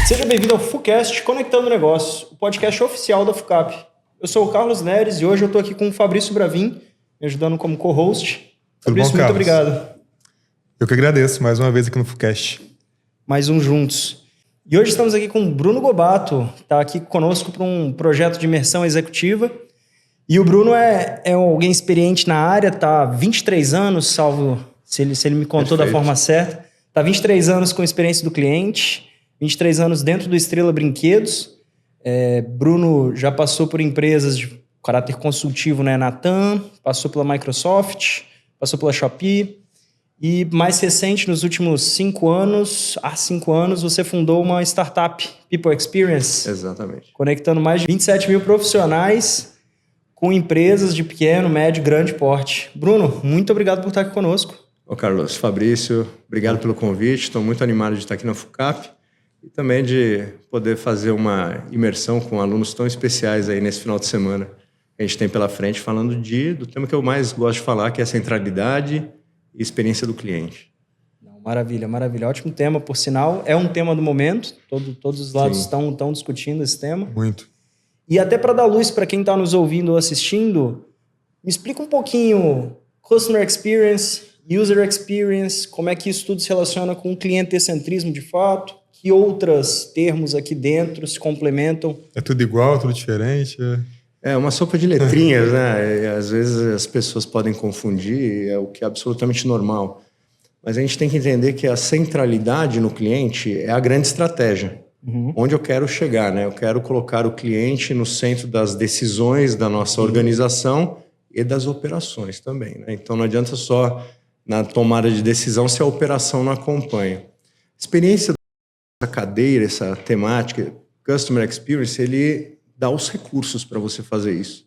Seja bem-vindo ao FUCast Conectando Negócios, o podcast oficial da FUCAP. Eu sou o Carlos Neres e hoje eu estou aqui com o Fabrício Bravin, me ajudando como co-host. Fabrício, muito obrigado. Eu que agradeço mais uma vez aqui no FUCast. Mais um juntos. E hoje estamos aqui com o Bruno Gobato, que está aqui conosco para um projeto de imersão executiva. E o Bruno é alguém experiente na área, está há 23 anos, salvo se ele me contou da forma certa. Está há 23 anos com experiência do cliente, 23 anos dentro do Estrela Brinquedos. Bruno já passou por empresas de caráter consultivo, né, na TAM, passou pela Microsoft, passou pela Shopee. E mais recente, nos últimos 5 anos, você fundou uma startup, People Experience. Exatamente. Conectando mais de 27 mil profissionais com empresas de pequeno, médio e grande porte. Bruno, muito obrigado por estar aqui conosco. Ô Carlos, Fabrício, obrigado pelo convite. Estou muito animado de estar aqui na FUCAP e também de poder fazer uma imersão com alunos tão especiais aí nesse final de semana que a gente tem pela frente, falando do tema que eu mais gosto de falar, que é a centralidade e experiência do cliente. Maravilha, maravilha. Ótimo tema, por sinal. É um tema do momento. Todos os lados estão discutindo esse tema. Muito. E até para dar luz para quem está nos ouvindo ou assistindo, me explica um pouquinho Customer Experience, User Experience, como é que isso tudo se relaciona com o clientecentrismo de fato, que outros termos aqui dentro se complementam. É tudo igual, tudo diferente? É uma sopa de letrinhas, né? E às vezes as pessoas podem confundir, é o que é absolutamente normal. Mas a gente tem que entender que a centralidade no cliente é a grande estratégia. Onde eu quero chegar, né? Eu quero colocar o cliente no centro das decisões da nossa organização e das operações também, né? Então não adianta só na tomada de decisão se a operação não acompanha. A experiência da cadeira, essa temática, Customer Experience, ele dá os recursos para você fazer isso.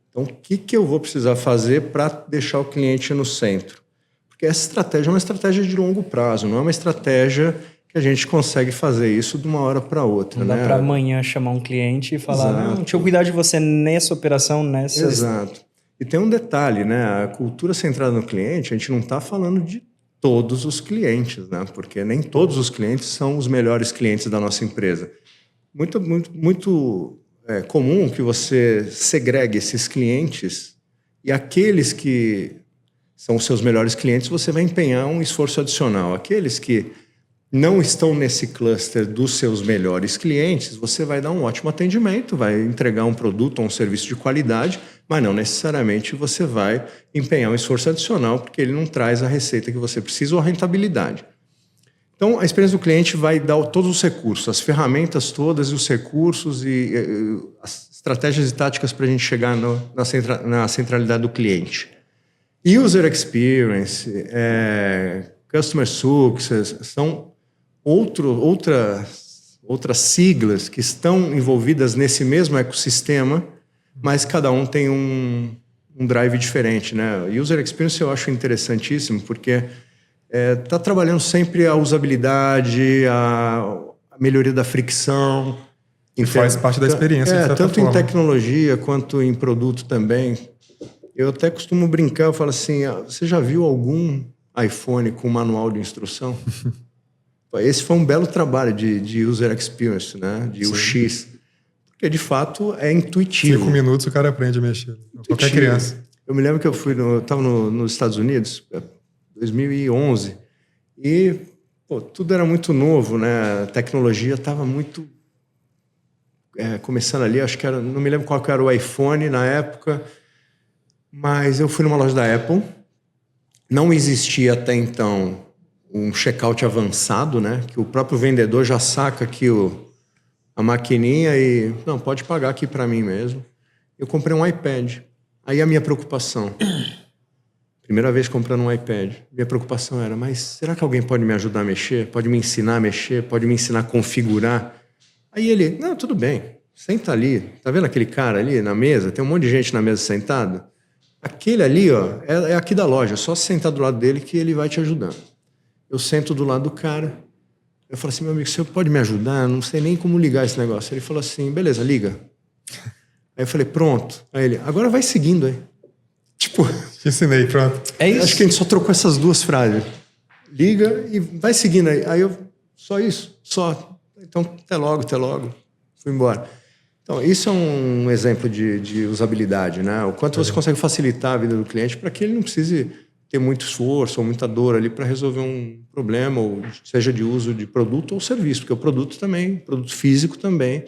Então, o que eu vou precisar fazer para deixar o cliente no centro? Porque essa estratégia é uma estratégia de longo prazo, não é uma estratégia que a gente consegue fazer isso de uma hora para outra. Não dá para amanhã chamar um cliente e falar, não, deixa eu cuidar de você nessa operação, nessa... Exato. E tem um detalhe, né? A cultura centrada no cliente, a gente não está falando de todos os clientes, né? Porque nem todos os clientes são os melhores clientes da nossa empresa. Muito comum que você segregue esses clientes e aqueles que são os seus melhores clientes, você vai empenhar um esforço adicional. Aqueles que não estão nesse cluster dos seus melhores clientes, você vai dar um ótimo atendimento, vai entregar um produto ou um serviço de qualidade, mas não necessariamente você vai empenhar um esforço adicional porque ele não traz a receita que você precisa ou a rentabilidade. Então, a experiência do cliente vai dar todos os recursos, as ferramentas todas e os recursos e as estratégias e táticas para a gente chegar na centralidade do cliente. User Experience, Customer Success, são outras siglas que estão envolvidas nesse mesmo ecossistema, mas cada um tem um drive diferente, né? User Experience eu acho interessantíssimo, porque está trabalhando sempre a usabilidade, a melhoria da fricção. E faz parte da experiência, de certa tanto forma. Em tecnologia quanto em produto também. Eu até costumo brincar, eu falo assim, você já viu algum iPhone com manual de instrução? Esse foi um belo trabalho de User Experience, né? De UX. Porque, de fato, é intuitivo. 5 minutos o cara aprende a mexer. Qualquer criança. Eu me lembro que eu estava nos Estados Unidos, 2011, e tudo era muito novo, né? A tecnologia estava muito começando ali, acho que era, não me lembro qual que era o iPhone na época, mas eu fui numa loja da Apple, não existia até então um checkout avançado, né? Que o próprio vendedor já saca aqui a maquininha e... Não, pode pagar aqui para mim mesmo. Eu comprei um iPad. Aí a minha preocupação... Primeira vez comprando um iPad. Minha preocupação era, mas será que alguém pode me ajudar a mexer? Pode me ensinar a mexer? Pode me ensinar a configurar? Aí ele... Não, tudo bem. Senta ali. Tá vendo aquele cara ali na mesa? Tem um monte de gente na mesa sentada. Aquele ali, ó, é aqui da loja. Só se sentar do lado dele que ele vai te ajudando. Eu sento do lado do cara. Eu falo assim, meu amigo, você pode me ajudar? Não sei nem como ligar esse negócio. Ele falou assim, beleza, liga. Aí eu falei, pronto. Aí ele, agora vai seguindo aí. Tipo... Te ensinei, pronto. É isso? Acho que a gente só trocou essas duas frases. Liga e vai seguindo aí. Aí eu, só isso? Só. Então, até logo. Fui embora. Então, isso é um exemplo de usabilidade, né? O quanto você consegue facilitar a vida do cliente para que ele não precise ter muito esforço ou muita dor ali para resolver um problema, ou seja de uso de produto ou serviço, porque o produto físico também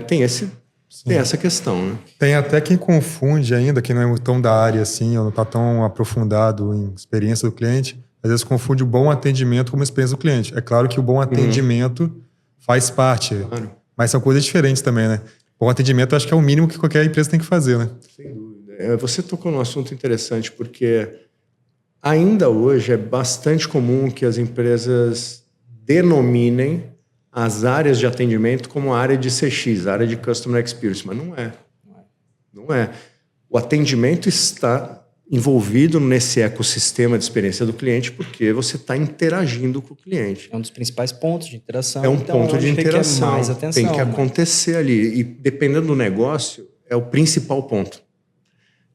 tem essa questão, né? Tem até quem confunde ainda, que não é tão da área assim, ou não está tão aprofundado em experiência do cliente, às vezes confunde o bom atendimento com a experiência do cliente. É claro que o bom atendimento faz parte, Claro. mas são coisas diferentes também, né? Bom atendimento, eu acho que é o mínimo que qualquer empresa tem que fazer, né? Sem dúvida. Você tocou num assunto interessante, porque ainda hoje é bastante comum que as empresas denominem as áreas de atendimento como área de CX, área de Customer Experience, mas não é. Não é. O atendimento está envolvido nesse ecossistema de experiência do cliente porque você está interagindo com o cliente. É um dos principais pontos de interação. É um ponto de interação. Mais atenção, tem que acontecer ali. E dependendo do negócio, é o principal ponto.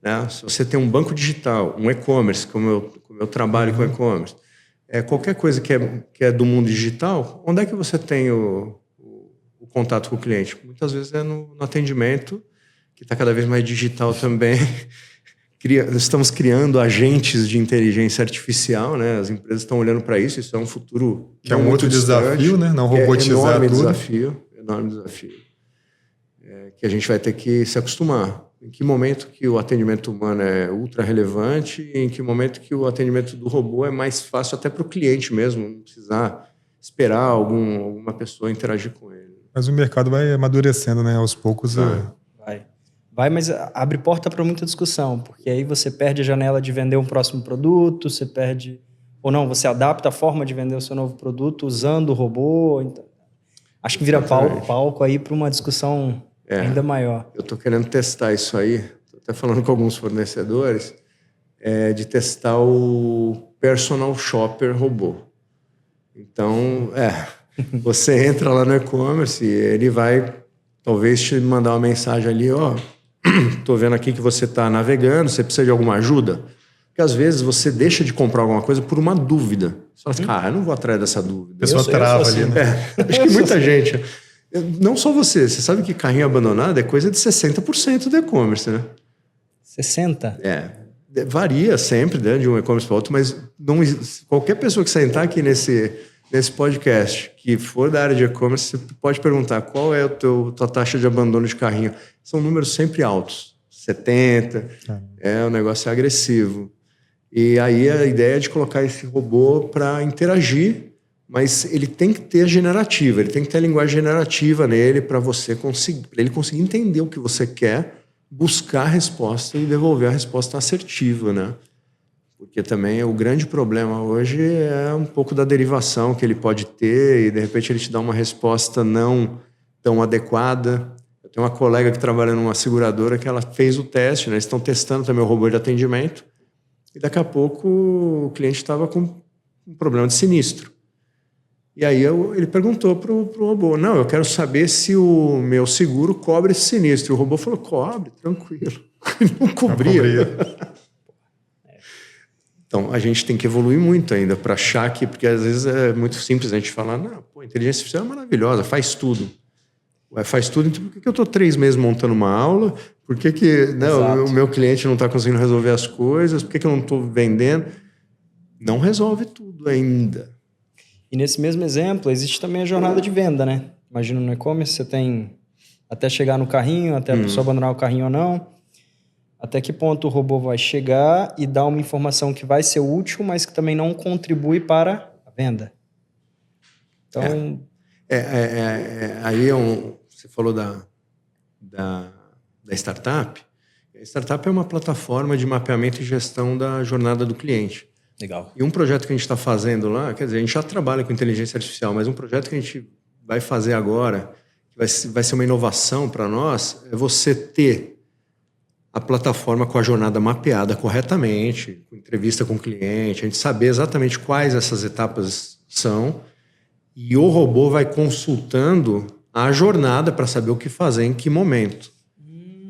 Né? Se você tem um banco digital, um e-commerce, como eu trabalho com e-commerce, qualquer coisa que é do mundo digital, onde é que você tem o contato com o cliente? Muitas vezes é no atendimento, que está cada vez mais digital também. Estamos criando agentes de inteligência artificial, né? As empresas estão olhando para isso. Isso é um futuro que é um outro desafio, né? Não robotizar tudo. Enorme desafio. Que a gente vai ter que se acostumar. Em que momento que o atendimento humano é ultra relevante e em que momento que o atendimento do robô é mais fácil até para o cliente mesmo, não precisar esperar alguma pessoa interagir com ele. Mas o mercado vai amadurecendo, né? Aos poucos. Vai, mas abre porta para muita discussão, porque aí você perde a janela de vender um próximo produto, você perde... Ou não, você adapta a forma de vender o seu novo produto usando o robô. Então, acho que vira palco aí para uma discussão ainda maior. Eu estou querendo testar isso aí, estou até falando com alguns fornecedores, de testar o personal shopper robô. Então, você entra lá no e-commerce e ele vai talvez te mandar uma mensagem ali, tô vendo aqui que você está navegando, você precisa de alguma ajuda? Porque às vezes você deixa de comprar alguma coisa por uma dúvida. Você fala, eu não vou atrás dessa dúvida. A pessoa trava ali, né? Acho que muita gente... Não só você sabe que carrinho abandonado é coisa de 60% do e-commerce, né? 60%? Varia sempre, né, de um e-commerce para outro, mas qualquer pessoa que sentar aqui nesse podcast, que for da área de e-commerce, você pode perguntar qual é a tua taxa de abandono de carrinho. São números sempre altos, 70%, o negócio é agressivo. E aí a ideia é de colocar esse robô para interagir, mas ele tem que ter generativa, ele tem que ter a linguagem generativa nele para ele conseguir entender o que você quer, buscar a resposta e devolver a resposta assertiva, né? Porque também o grande problema hoje é um pouco da derivação que ele pode ter e de repente ele te dá uma resposta não tão adequada. Eu tenho uma colega que trabalha numa seguradora que ela fez o teste, né? Eles estão testando também o robô de atendimento e daqui a pouco o cliente estava com um problema de sinistro. E aí ele perguntou pro robô, não, eu quero saber se o meu seguro cobre esse sinistro. E o robô falou, cobre, tranquilo. Não cobria. Então, a gente tem que evoluir muito ainda para achar que... Porque às vezes é muito simples a gente falar, não, a inteligência artificial é maravilhosa, faz tudo. Faz tudo, então por que eu estou 3 meses montando uma aula? Por que o meu cliente não está conseguindo resolver as coisas? Por que eu não estou vendendo? Não resolve tudo ainda. E nesse mesmo exemplo, existe também a jornada de venda, né? Imagina no e-commerce, você tem até chegar no carrinho, até a pessoa abandonar o carrinho ou não. Até que ponto o robô vai chegar e dar uma informação que vai ser útil, mas que também não contribui para a venda. Então... Aí você falou da startup. A startup é uma plataforma de mapeamento e gestão da jornada do cliente. Legal. E um projeto que a gente está fazendo lá, quer dizer, a gente já trabalha com inteligência artificial, mas um projeto que a gente vai fazer agora, que vai ser uma inovação para nós, é você ter a plataforma com a jornada mapeada corretamente, com entrevista com o cliente, a gente saber exatamente quais essas etapas são, e o robô vai consultando a jornada para saber o que fazer em que momento.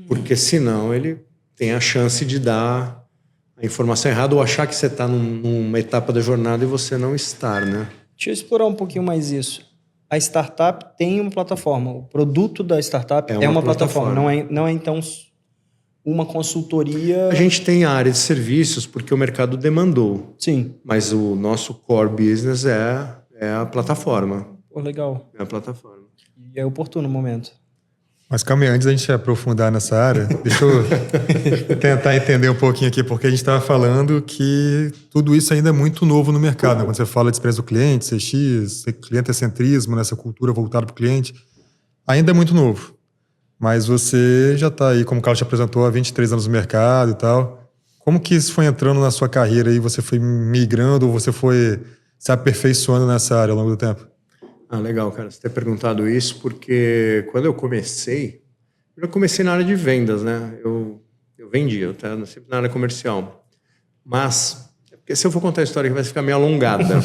Porque senão ele tem a chance de dar a informação errada ou achar que você está numa etapa da jornada e você não estar, né? Deixa eu explorar um pouquinho mais isso. a startup tem uma plataforma. O produto da startup é uma plataforma. Não é então uma consultoria... A gente tem a área de serviços porque o mercado demandou. Sim. Mas o nosso core business é a plataforma. Pô, legal. É a plataforma. E é oportuno o momento. Mas calma aí, antes da gente aprofundar nessa área, deixa eu tentar entender um pouquinho aqui, porque a gente estava falando que tudo isso ainda é muito novo no mercado. Né? Quando você fala de experiência do cliente, CX, clientecentrismo, nessa cultura voltada para o cliente, ainda é muito novo. Mas você já está aí, como o Carlos te apresentou, há 23 anos no mercado e tal. Como que isso foi entrando na sua carreira e você foi migrando ou você foi se aperfeiçoando nessa área ao longo do tempo? Ah, legal, cara, você ter perguntado isso, porque quando eu já comecei na área de vendas, né? Eu vendia, eu estava sempre na área comercial. Mas, porque se eu for contar a história aqui vai ficar meio alongada.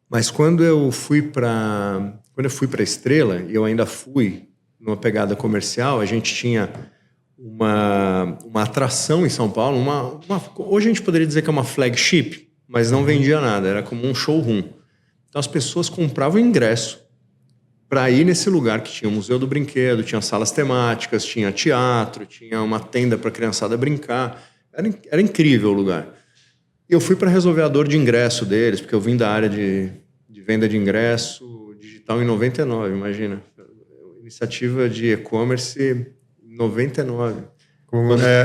Mas quando eu fui para a Estrela, e eu ainda fui numa pegada comercial, a gente tinha uma atração em São Paulo, hoje a gente poderia dizer que é uma flagship, mas não vendia nada, era como um showroom. Então as pessoas compravam ingresso para ir nesse lugar que tinha o Museu do Brinquedo, tinha salas temáticas, tinha teatro, tinha uma tenda para a criançada brincar. Era incrível o lugar. E eu fui para resolver a dor de ingresso deles, porque eu vim da área de venda de ingresso digital em 99, imagina. Iniciativa de e-commerce em 99.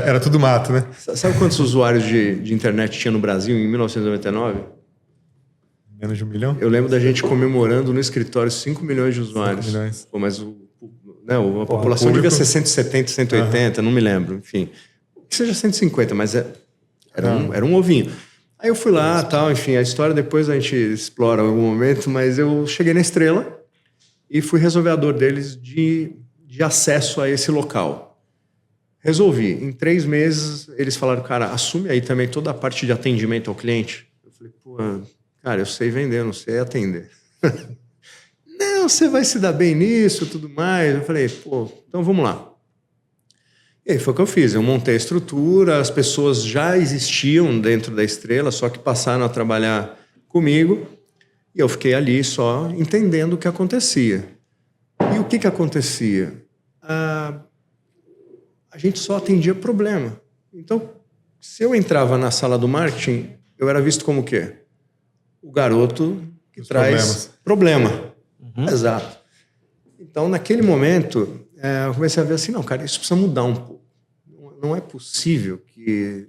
Era tudo mato, né? Sabe quantos usuários de internet tinha no Brasil em 1999? Menos de 1 milhão? Eu lembro da gente comemorando no escritório 5 milhões de usuários. 5 milhões. Pô, mas a população devia ser 170, 180, não me lembro. Enfim, que seja 150, mas era um ovinho. Aí eu fui lá, tal, enfim, a história depois a gente explora em algum momento, mas eu cheguei na Estrela e fui resolver a dor deles de acesso a esse local. Resolvi. Em 3 meses, eles falaram, cara, assume aí também toda a parte de atendimento ao cliente. Eu falei, pô... Cara, eu sei vender, eu não sei atender. Não, você vai se dar bem nisso e tudo mais. Eu falei, pô, então vamos lá. E aí foi o que eu fiz. Eu montei a estrutura, as pessoas já existiam dentro da Estrela, só que passaram a trabalhar comigo. E eu fiquei ali só entendendo o que acontecia. E o que acontecia? A gente só atendia problema. Então, se eu entrava na sala do marketing, eu era visto como o quê? O garoto que traz problema. Exato. Então, naquele momento, eu comecei a ver assim, não, cara, isso precisa mudar um pouco. Não é possível que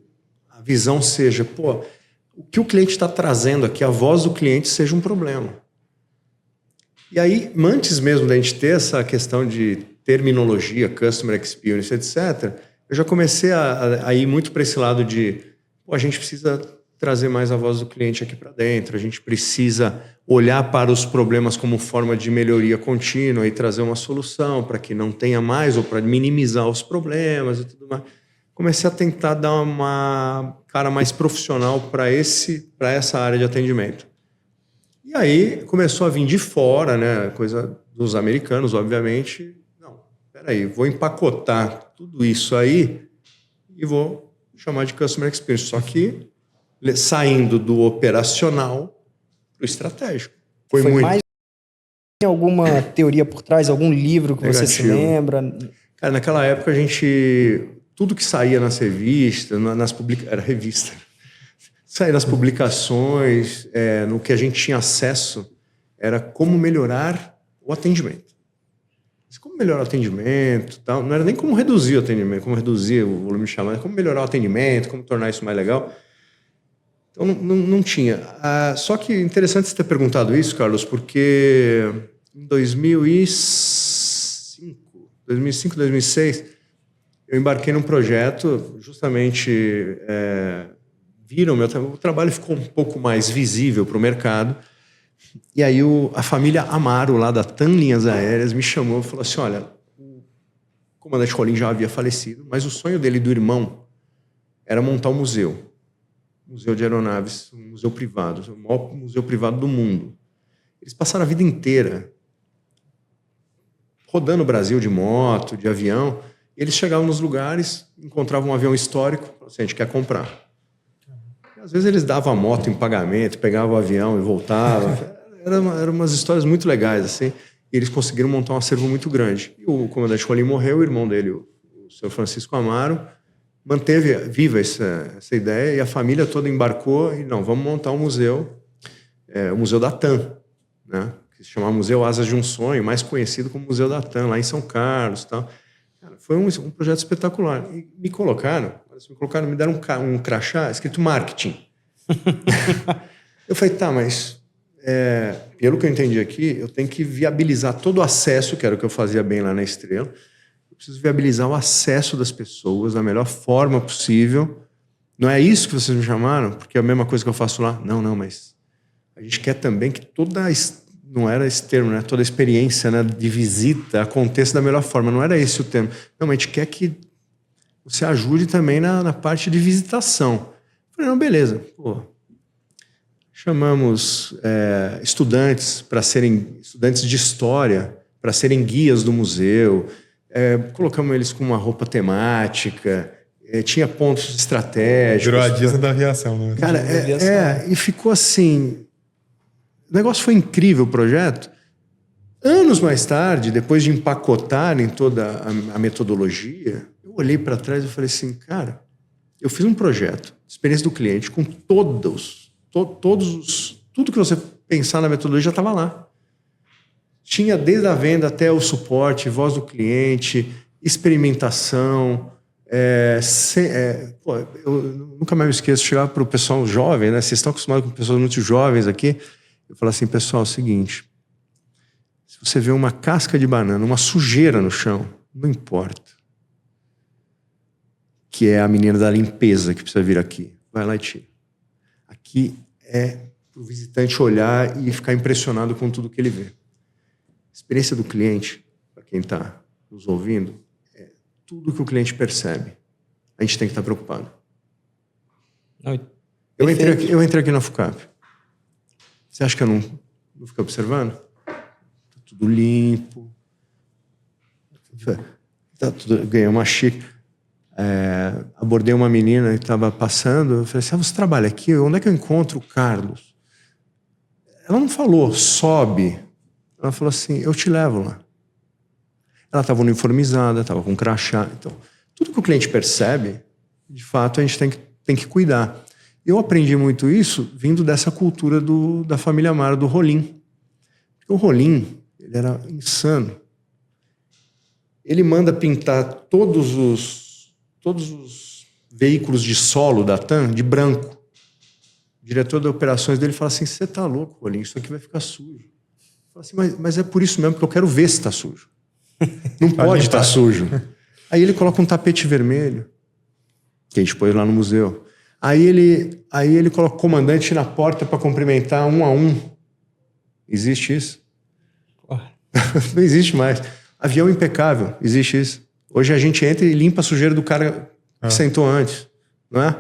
a visão seja, pô, o que o cliente está trazendo aqui, a voz do cliente seja um problema. E aí, antes mesmo da gente ter essa questão de terminologia, customer experience, etc., eu já comecei a ir muito para esse lado de, pô, a gente precisa trazer mais a voz do cliente aqui para dentro, a gente precisa olhar para os problemas como forma de melhoria contínua e trazer uma solução para que não tenha mais ou para minimizar os problemas e tudo mais. Comecei a tentar dar uma cara mais profissional para essa área de atendimento. E aí começou a vir de fora, né, coisa dos americanos, obviamente. Não, peraí, vou empacotar tudo isso aí e vou chamar de Customer Experience, só que saindo do operacional para o estratégico. Foi muito. Mais... Tem alguma teoria por trás, algum livro que você se lembra? Cara, naquela época a gente... Tudo que saía nas revistas, era revista, saía nas publicações, no que a gente tinha acesso, era como melhorar o atendimento. Mas como melhorar o atendimento, tal, não era nem como reduzir o atendimento, como reduzir o volume de chamadas, como melhorar o atendimento, como tornar isso mais legal. Então, não tinha. Só que é interessante você ter perguntado isso, Carlos, porque em 2005, 2006, eu embarquei num projeto, justamente viram o trabalho ficou um pouco mais visível para o mercado, e aí a família Amaro, lá da TAM Linhas Aéreas, me chamou e falou assim, olha, o comandante Rolim já havia falecido, mas o sonho dele e do irmão era montar um museu de aeronaves, um museu privado, o maior museu privado do mundo. Eles passaram a vida inteira rodando o Brasil de moto, de avião, e eles chegavam nos lugares, encontravam um avião histórico, falavam assim, a gente quer comprar. E, às vezes eles davam a moto em pagamento, pegavam o avião e voltavam. eram umas histórias muito legais, assim. E eles conseguiram montar um acervo muito grande. E o comandante Rolim morreu, o irmão dele, o senhor Francisco Amaro, manteve viva essa ideia e a família toda embarcou e não, vamos montar um museu, o Museu da TAM, né? Que se chama Museu Asas de um Sonho, mais conhecido como Museu da TAM, lá em São Carlos, tal. Cara, foi um projeto espetacular. E me deram um crachá escrito marketing. Eu falei, tá, mas pelo que eu entendi aqui, eu tenho que viabilizar todo o acesso, que era o que eu fazia bem lá na Estrela. Eu preciso viabilizar o acesso das pessoas da melhor forma possível. Não é isso que vocês me chamaram? Porque é a mesma coisa que eu faço lá? Não, mas a gente quer também que não era esse termo, né? Toda a experiência, né, de visita aconteça da melhor forma. Não era esse o termo. Não, mas a gente quer que você ajude também na parte de visitação. Eu falei, não, beleza. Pô, chamamos estudantes de história para serem guias do museu. Colocamos eles com uma roupa temática. Tinha pontos estratégicos. Virou a Disney da aviação, né? Cara, e ficou assim... O negócio foi incrível, o projeto. Anos mais tarde, depois de empacotarem toda a metodologia, eu olhei para trás e falei assim, cara, eu fiz um projeto, experiência do cliente, com tudo que você pensar na metodologia já estava lá. Tinha desde a venda até o suporte, voz do cliente, experimentação. Eu nunca mais me esqueço de chegar para o pessoal jovem, né? Vocês estão acostumados com pessoas muito jovens aqui. Eu falo assim, pessoal, é o seguinte, se você vê uma casca de banana, uma sujeira no chão, não importa. Que é a menina da limpeza que precisa vir aqui. Vai lá e tira. Aqui é para o visitante olhar e ficar impressionado com tudo que ele vê. A experiência do cliente, para quem está nos ouvindo, é tudo que o cliente percebe. A gente tem que estar preocupado. Eu entrei aqui na FUCAP. Você acha que eu não fico observando? Tá tudo limpo. Ganhei uma xícara. Abordei uma menina que estava passando. Eu falei assim, você trabalha aqui? Onde é que eu encontro o Carlos? Ela não falou, sobe. Ela falou assim, eu te levo lá. Ela estava uniformizada, estava com crachá. Então, tudo que o cliente percebe, de fato, a gente tem que cuidar. Eu aprendi muito isso vindo dessa cultura da família Amaro, do Rolim. O Rolim, ele era insano. Ele manda pintar todos os veículos de solo da TAM de branco. O diretor de operações dele fala assim, você tá louco, Rolim, isso aqui vai ficar sujo. Eu falo assim, mas é por isso mesmo, porque eu quero ver se está sujo. Não pode estar sujo. Aí ele coloca um tapete vermelho, que a gente pôs lá no museu. Aí ele coloca o comandante na porta para cumprimentar um a um. Existe isso? Não existe mais. Avião impecável, existe isso. Hoje a gente entra e limpa a sujeira do cara que sentou antes, não é?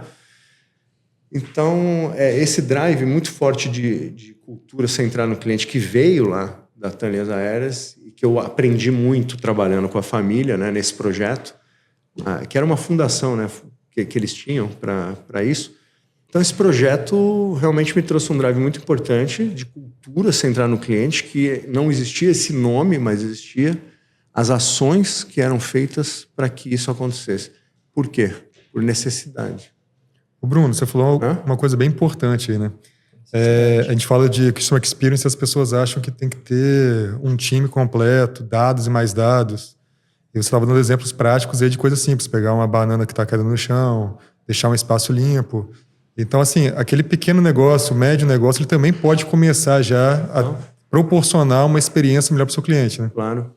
Então, esse drive muito forte de cultura centrar no cliente que veio lá da TAM Linhas Aéreas e que eu aprendi muito trabalhando com a família, né, nesse projeto, que era uma fundação, né, que eles tinham para isso. Então, esse projeto realmente me trouxe um drive muito importante de cultura centrar no cliente, que não existia esse nome, mas existia as ações que eram feitas para que isso acontecesse. Por quê? Por necessidade. O Bruno, você falou uma coisa bem importante aí, né? A gente fala de Customer Experience, as pessoas acham que tem que ter um time completo, dados e mais dados. E você estava dando exemplos práticos aí de coisas simples, pegar uma banana que está caindo no chão, deixar um espaço limpo. Então, assim, aquele pequeno negócio, médio negócio, ele também pode começar já a proporcionar uma experiência melhor para o seu cliente, né? Claro,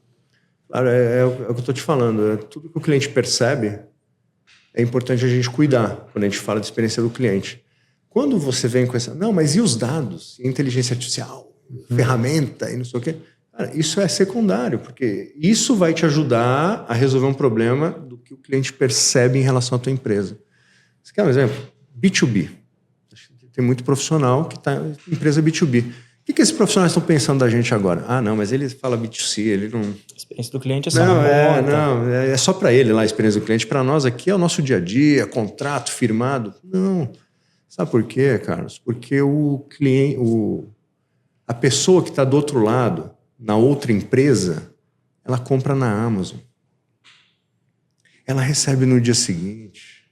é o que eu estou te falando. Tudo que o cliente percebe é importante a gente cuidar quando a gente fala de experiência do cliente. Quando você vem com essa... Não, mas e os dados? E inteligência artificial? Ferramenta e não sei o quê? Cara, isso é secundário, porque isso vai te ajudar a resolver um problema do que o cliente percebe em relação à tua empresa. Você quer um exemplo? B2B. Tem muito profissional que está em empresa B2B. O que esses profissionais estão pensando da gente agora? Ah, não, mas ele fala B2C, ele não... A experiência do cliente é só é só para ele lá a experiência do cliente. Para nós aqui é o nosso dia a dia, contrato firmado. Não. Sabe por quê, Carlos? Porque o cliente... A pessoa que está do outro lado, na outra empresa, ela compra na Amazon. Ela recebe no dia seguinte.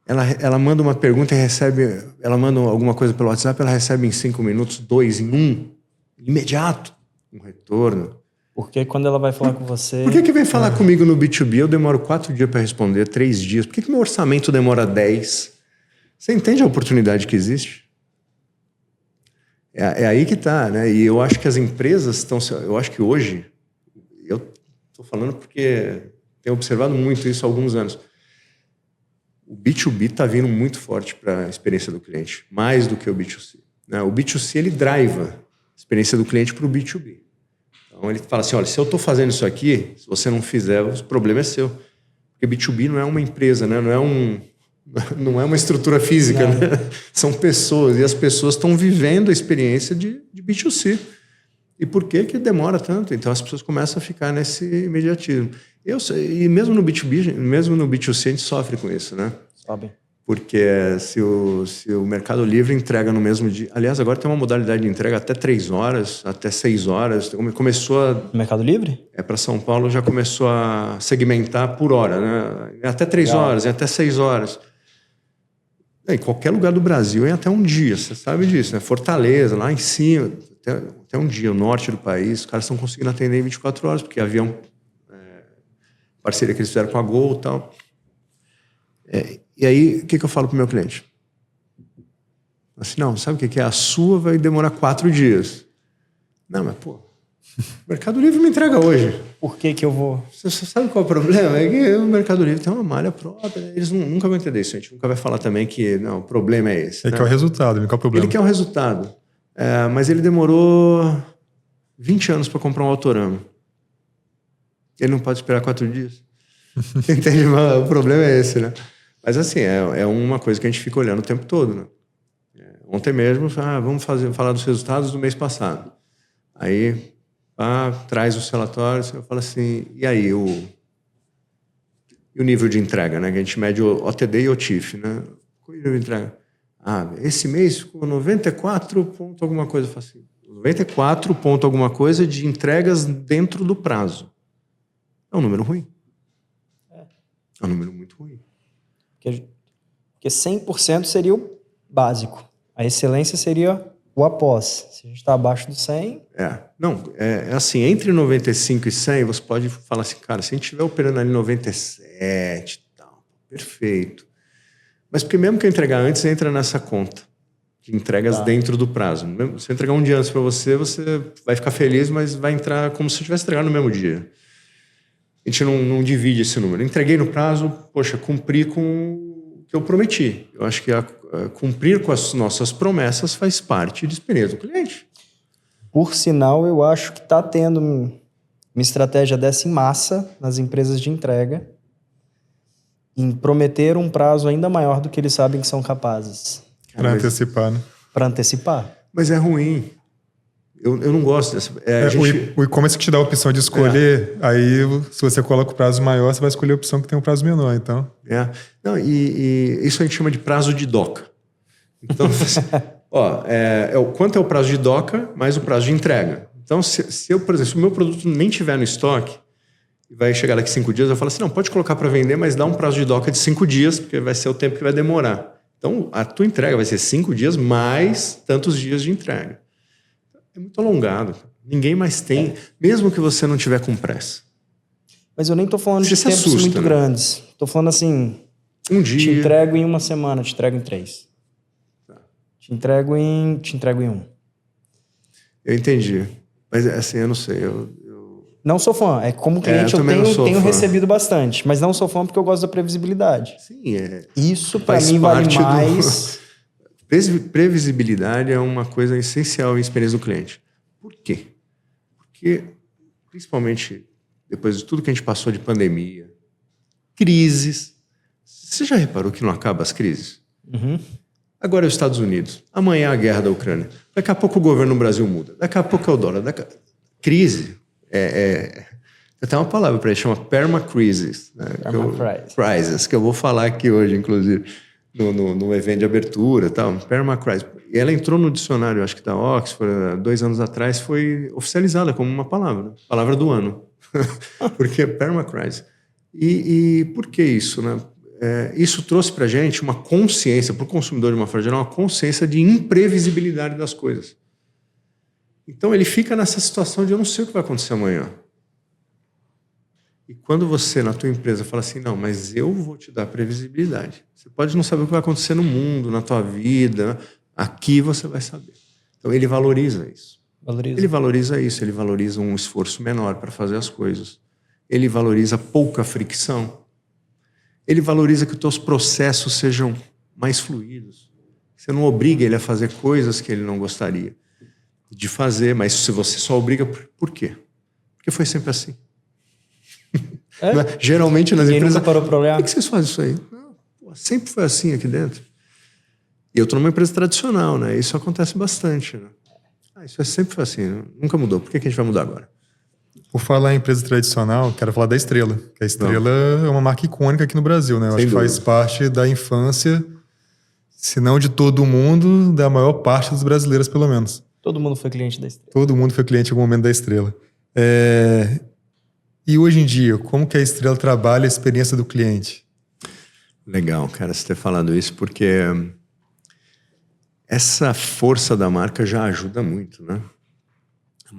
Ela manda uma pergunta e recebe... Ela manda alguma coisa pelo WhatsApp, ela recebe em 5 minutos, 2 em 1. Imediato. Um retorno. Porque quando ela vai falar com você... Por que vem falar comigo no B2B eu demoro 4 dias para responder, 3 dias? Por que meu orçamento demora 10? Você entende a oportunidade que existe? É aí que está, né? E eu acho que as empresas estão... Eu acho que hoje... Eu estou falando porque tenho observado muito isso há alguns anos. O B2B está vindo muito forte para a experiência do cliente, mais do que o B2C. Né? O B2C, ele driva a experiência do cliente para o B2B. Então, ele fala assim, olha, se eu estou fazendo isso aqui, se você não fizer, o problema é seu. Porque B2B não é uma empresa, né? Não é uma estrutura física, né? São pessoas, e as pessoas estão vivendo a experiência de B2C. E por que demora tanto? Então, as pessoas começam a ficar nesse imediatismo. E mesmo no B2B, mesmo no B2C, a gente sofre com isso, né? Sabe. Porque se o Mercado Livre entrega no mesmo dia... Aliás, agora tem uma modalidade de entrega até 3 horas, até 6 horas. Começou a... Mercado Livre? Para São Paulo já começou a segmentar por hora, né? Até 3 horas, até 6 horas. Em qualquer lugar do Brasil é até um dia, você sabe disso, né? Fortaleza, lá em cima, até um dia, o norte do país, os caras estão conseguindo atender em 24 horas, porque avião... parceria que eles fizeram com a Gol e tal. E aí, o que eu falo pro meu cliente? Assim, não, sabe o que é? A sua vai demorar 4 dias. Não, mas, pô, o Mercado Livre me entrega hoje. Por que eu vou... Você sabe qual é o problema? É que o Mercado Livre tem uma malha própria. Eles nunca vão entender isso. A gente nunca vai falar também que, não, o problema é esse. Ele quer o resultado, qual é o problema? Ele quer o resultado. Mas ele demorou 20 anos para comprar um Autorama. Ele não pode esperar 4 dias. Entende? O problema é esse, né? Mas assim, é uma coisa que a gente fica olhando o tempo todo, né? Ontem mesmo, vamos falar dos resultados do mês passado. Aí, traz os relatórios, eu falo assim, e aí, o nível de entrega, né? Que a gente mede o OTD e o TIF, né? Qual é o nível de entrega? Esse mês ficou 94 ponto alguma coisa. Eu falo assim, 94 ponto alguma coisa de entregas dentro do prazo. É um número ruim. É um número muito ruim. Porque 100% seria o básico. A excelência seria o após. Se a gente está abaixo do 100... Não, é assim, entre 95 e 100, você pode falar assim, cara, se a gente estiver operando ali 97 e tal, perfeito. Mas porque mesmo que eu entregar antes, entra nessa conta de entregas dentro do prazo. Se eu entregar um dia antes para você vai ficar feliz, mas vai entrar como se eu tivesse entregado no mesmo dia. A gente não divide esse número. Entreguei no prazo, poxa, cumpri com o que eu prometi. Eu acho que cumprir com as nossas promessas faz parte de experiência do cliente. Por sinal, eu acho que está tendo uma estratégia dessa em massa nas empresas de entrega, em prometer um prazo ainda maior do que eles sabem que são capazes. Para antecipar, né? Para antecipar. Mas é ruim. Eu não gosto dessa... O e-commerce que te dá a opção de escolher, aí se você coloca o prazo maior, você vai escolher a opção que tem um prazo menor, então... Não, e isso a gente chama de prazo de DOCA. Então, quanto é o prazo de DOCA mais o prazo de entrega. Então, se eu, por exemplo, se o meu produto nem tiver no estoque, vai chegar daqui 5 dias, eu falo assim, não, pode colocar para vender, mas dá um prazo de DOCA de 5 dias, porque vai ser o tempo que vai demorar. Então, a tua entrega vai ser 5 dias mais tantos dias de entrega. É muito alongado. Ninguém mais tem, mesmo que você não tiver com pressa. Mas eu nem estou falando de tempos muito grandes. Estou falando assim... Um dia... Te entrego em 1 semana, te entrego em 3. Te entrego em 1. Eu entendi. Mas assim, eu não sei. Não sou fã. Como cliente eu tenho recebido bastante. Mas não sou fã porque eu gosto da previsibilidade. Sim, Isso para mim vale mais... Previsibilidade é uma coisa essencial em experiência do cliente. Por quê? Porque, principalmente depois de tudo que a gente passou de pandemia, crises. Você já reparou que não acaba as crises? Uhum. Agora é os Estados Unidos. Amanhã é a guerra da Ucrânia. Daqui a pouco o governo no Brasil muda. Daqui a pouco é o dólar. Crise. Tem uma palavra para isso, chama permacrisis. Né? Crisis, que eu vou falar aqui hoje, inclusive. no evento de abertura e tal, permacrise. E ela entrou no dicionário, acho que da Oxford, 2 anos atrás, foi oficializada como uma palavra do ano. Porque é permacrise. E por que isso, né? Isso trouxe para a gente uma consciência, para o consumidor de uma forma geral, uma consciência de imprevisibilidade das coisas. Então ele fica nessa situação de eu não sei o que vai acontecer amanhã. E quando você, na tua empresa, fala assim, não, mas eu vou te dar previsibilidade. Você pode não saber o que vai acontecer no mundo, na tua vida, aqui você vai saber. Então ele valoriza isso. Ele valoriza isso, ele valoriza um esforço menor para fazer as coisas. Ele valoriza pouca fricção. Ele valoriza que os teus processos sejam mais fluidos. Você não obriga ele a fazer coisas que ele não gostaria de fazer, mas se você só obriga, por quê? Porque foi sempre assim. Geralmente nas empresas... Nunca parou pra olhar? Por que vocês fazem isso aí? Não, sempre foi assim aqui dentro. E eu estou numa empresa tradicional, né? Isso acontece bastante, né? Isso sempre foi assim, né? Nunca mudou. Por que a gente vai mudar agora? Por falar em empresa tradicional, quero falar da Estrela. Que a Estrela é uma marca icônica aqui no Brasil, né? Eu acho que faz parte da infância, se não de todo mundo, da maior parte dos brasileiros, pelo menos. Todo mundo foi cliente da Estrela. Todo mundo foi cliente em algum momento da Estrela. E hoje em dia, como que a Estrela trabalha a experiência do cliente? Legal, cara, você ter falado isso, porque essa força da marca já ajuda muito, né?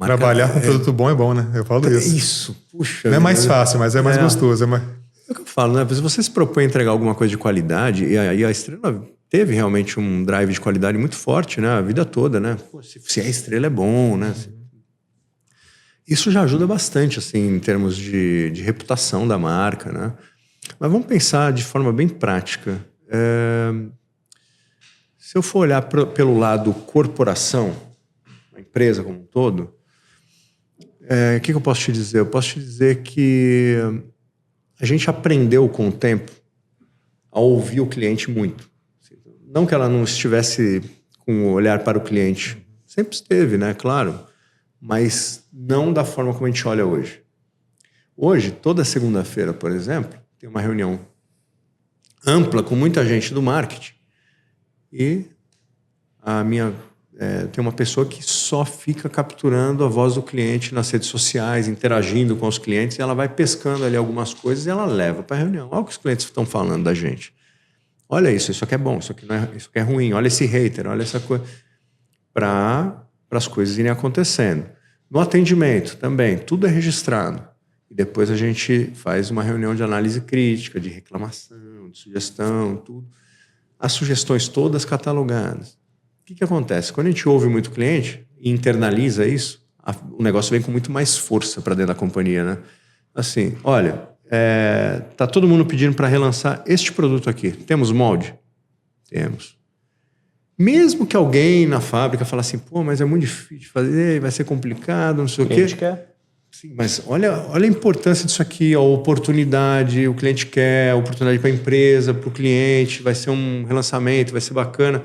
Trabalhar com produto bom é bom, né? Eu falo isso. Isso, puxa. Não é mais fácil, mas é mais gostoso. É o que eu falo, né? Se você se propõe a entregar alguma coisa de qualidade, e aí a Estrela teve realmente um drive de qualidade muito forte, né? A vida toda, né? Pô, se a Estrela é bom, né? Isso já ajuda bastante, assim, em termos de reputação da marca, né? Mas vamos pensar de forma bem prática. Se eu for olhar pelo lado corporação, a empresa como um todo, o que eu posso te dizer? Eu posso te dizer que a gente aprendeu com o tempo a ouvir o cliente muito. Não que ela não estivesse com o olhar para o cliente. Sempre esteve, né? Claro. Mas não da forma como a gente olha hoje. Hoje, toda segunda-feira, por exemplo, tem uma reunião ampla com muita gente do marketing. E tem uma pessoa que só fica capturando a voz do cliente nas redes sociais, interagindo com os clientes, e ela vai pescando ali algumas coisas e ela leva para a reunião. Olha o que os clientes estão falando da gente. Olha isso aqui é bom, isso aqui é ruim, olha esse hater, olha essa coisa. Para as coisas irem acontecendo. No atendimento também, tudo é registrado. E depois a gente faz uma reunião de análise crítica, de reclamação, de sugestão, tudo. As sugestões todas catalogadas. O que acontece? Quando a gente ouve muito cliente e internaliza isso, o negócio vem com muito mais força para dentro da companhia, né? Assim, olha, tá todo mundo pedindo para relançar este produto aqui. Temos molde? Temos. Mesmo que alguém na fábrica fale assim, pô, mas é muito difícil de fazer, vai ser complicado, não sei o quê. Quer. Sim, mas olha a importância disso aqui, a oportunidade, o cliente quer, a oportunidade para a empresa, para o cliente, vai ser um relançamento, vai ser bacana.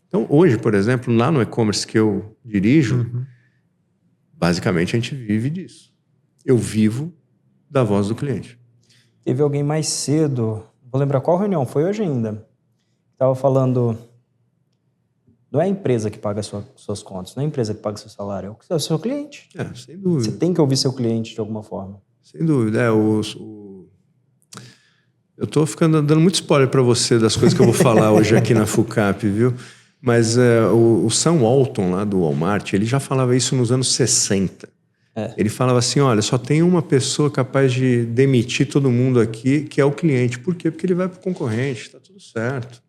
Então, hoje, por exemplo, lá no e-commerce que eu dirijo, basicamente a gente vive disso. Eu vivo da voz do cliente. Teve alguém mais cedo, vou lembrar qual reunião, foi hoje ainda, estava falando, não é a empresa que paga suas contas, não é a empresa que paga seu salário, é o seu cliente. Sem dúvida. Você tem que ouvir seu cliente de alguma forma. Sem dúvida. Eu estou dando muito spoiler para você das coisas que eu vou falar hoje aqui na FUCAP, viu? Mas o Sam Walton, lá do Walmart, ele já falava isso nos anos 60. Ele falava assim, olha, só tem uma pessoa capaz de demitir todo mundo aqui, que é o cliente. Por quê? Porque ele vai para o concorrente, está tudo certo.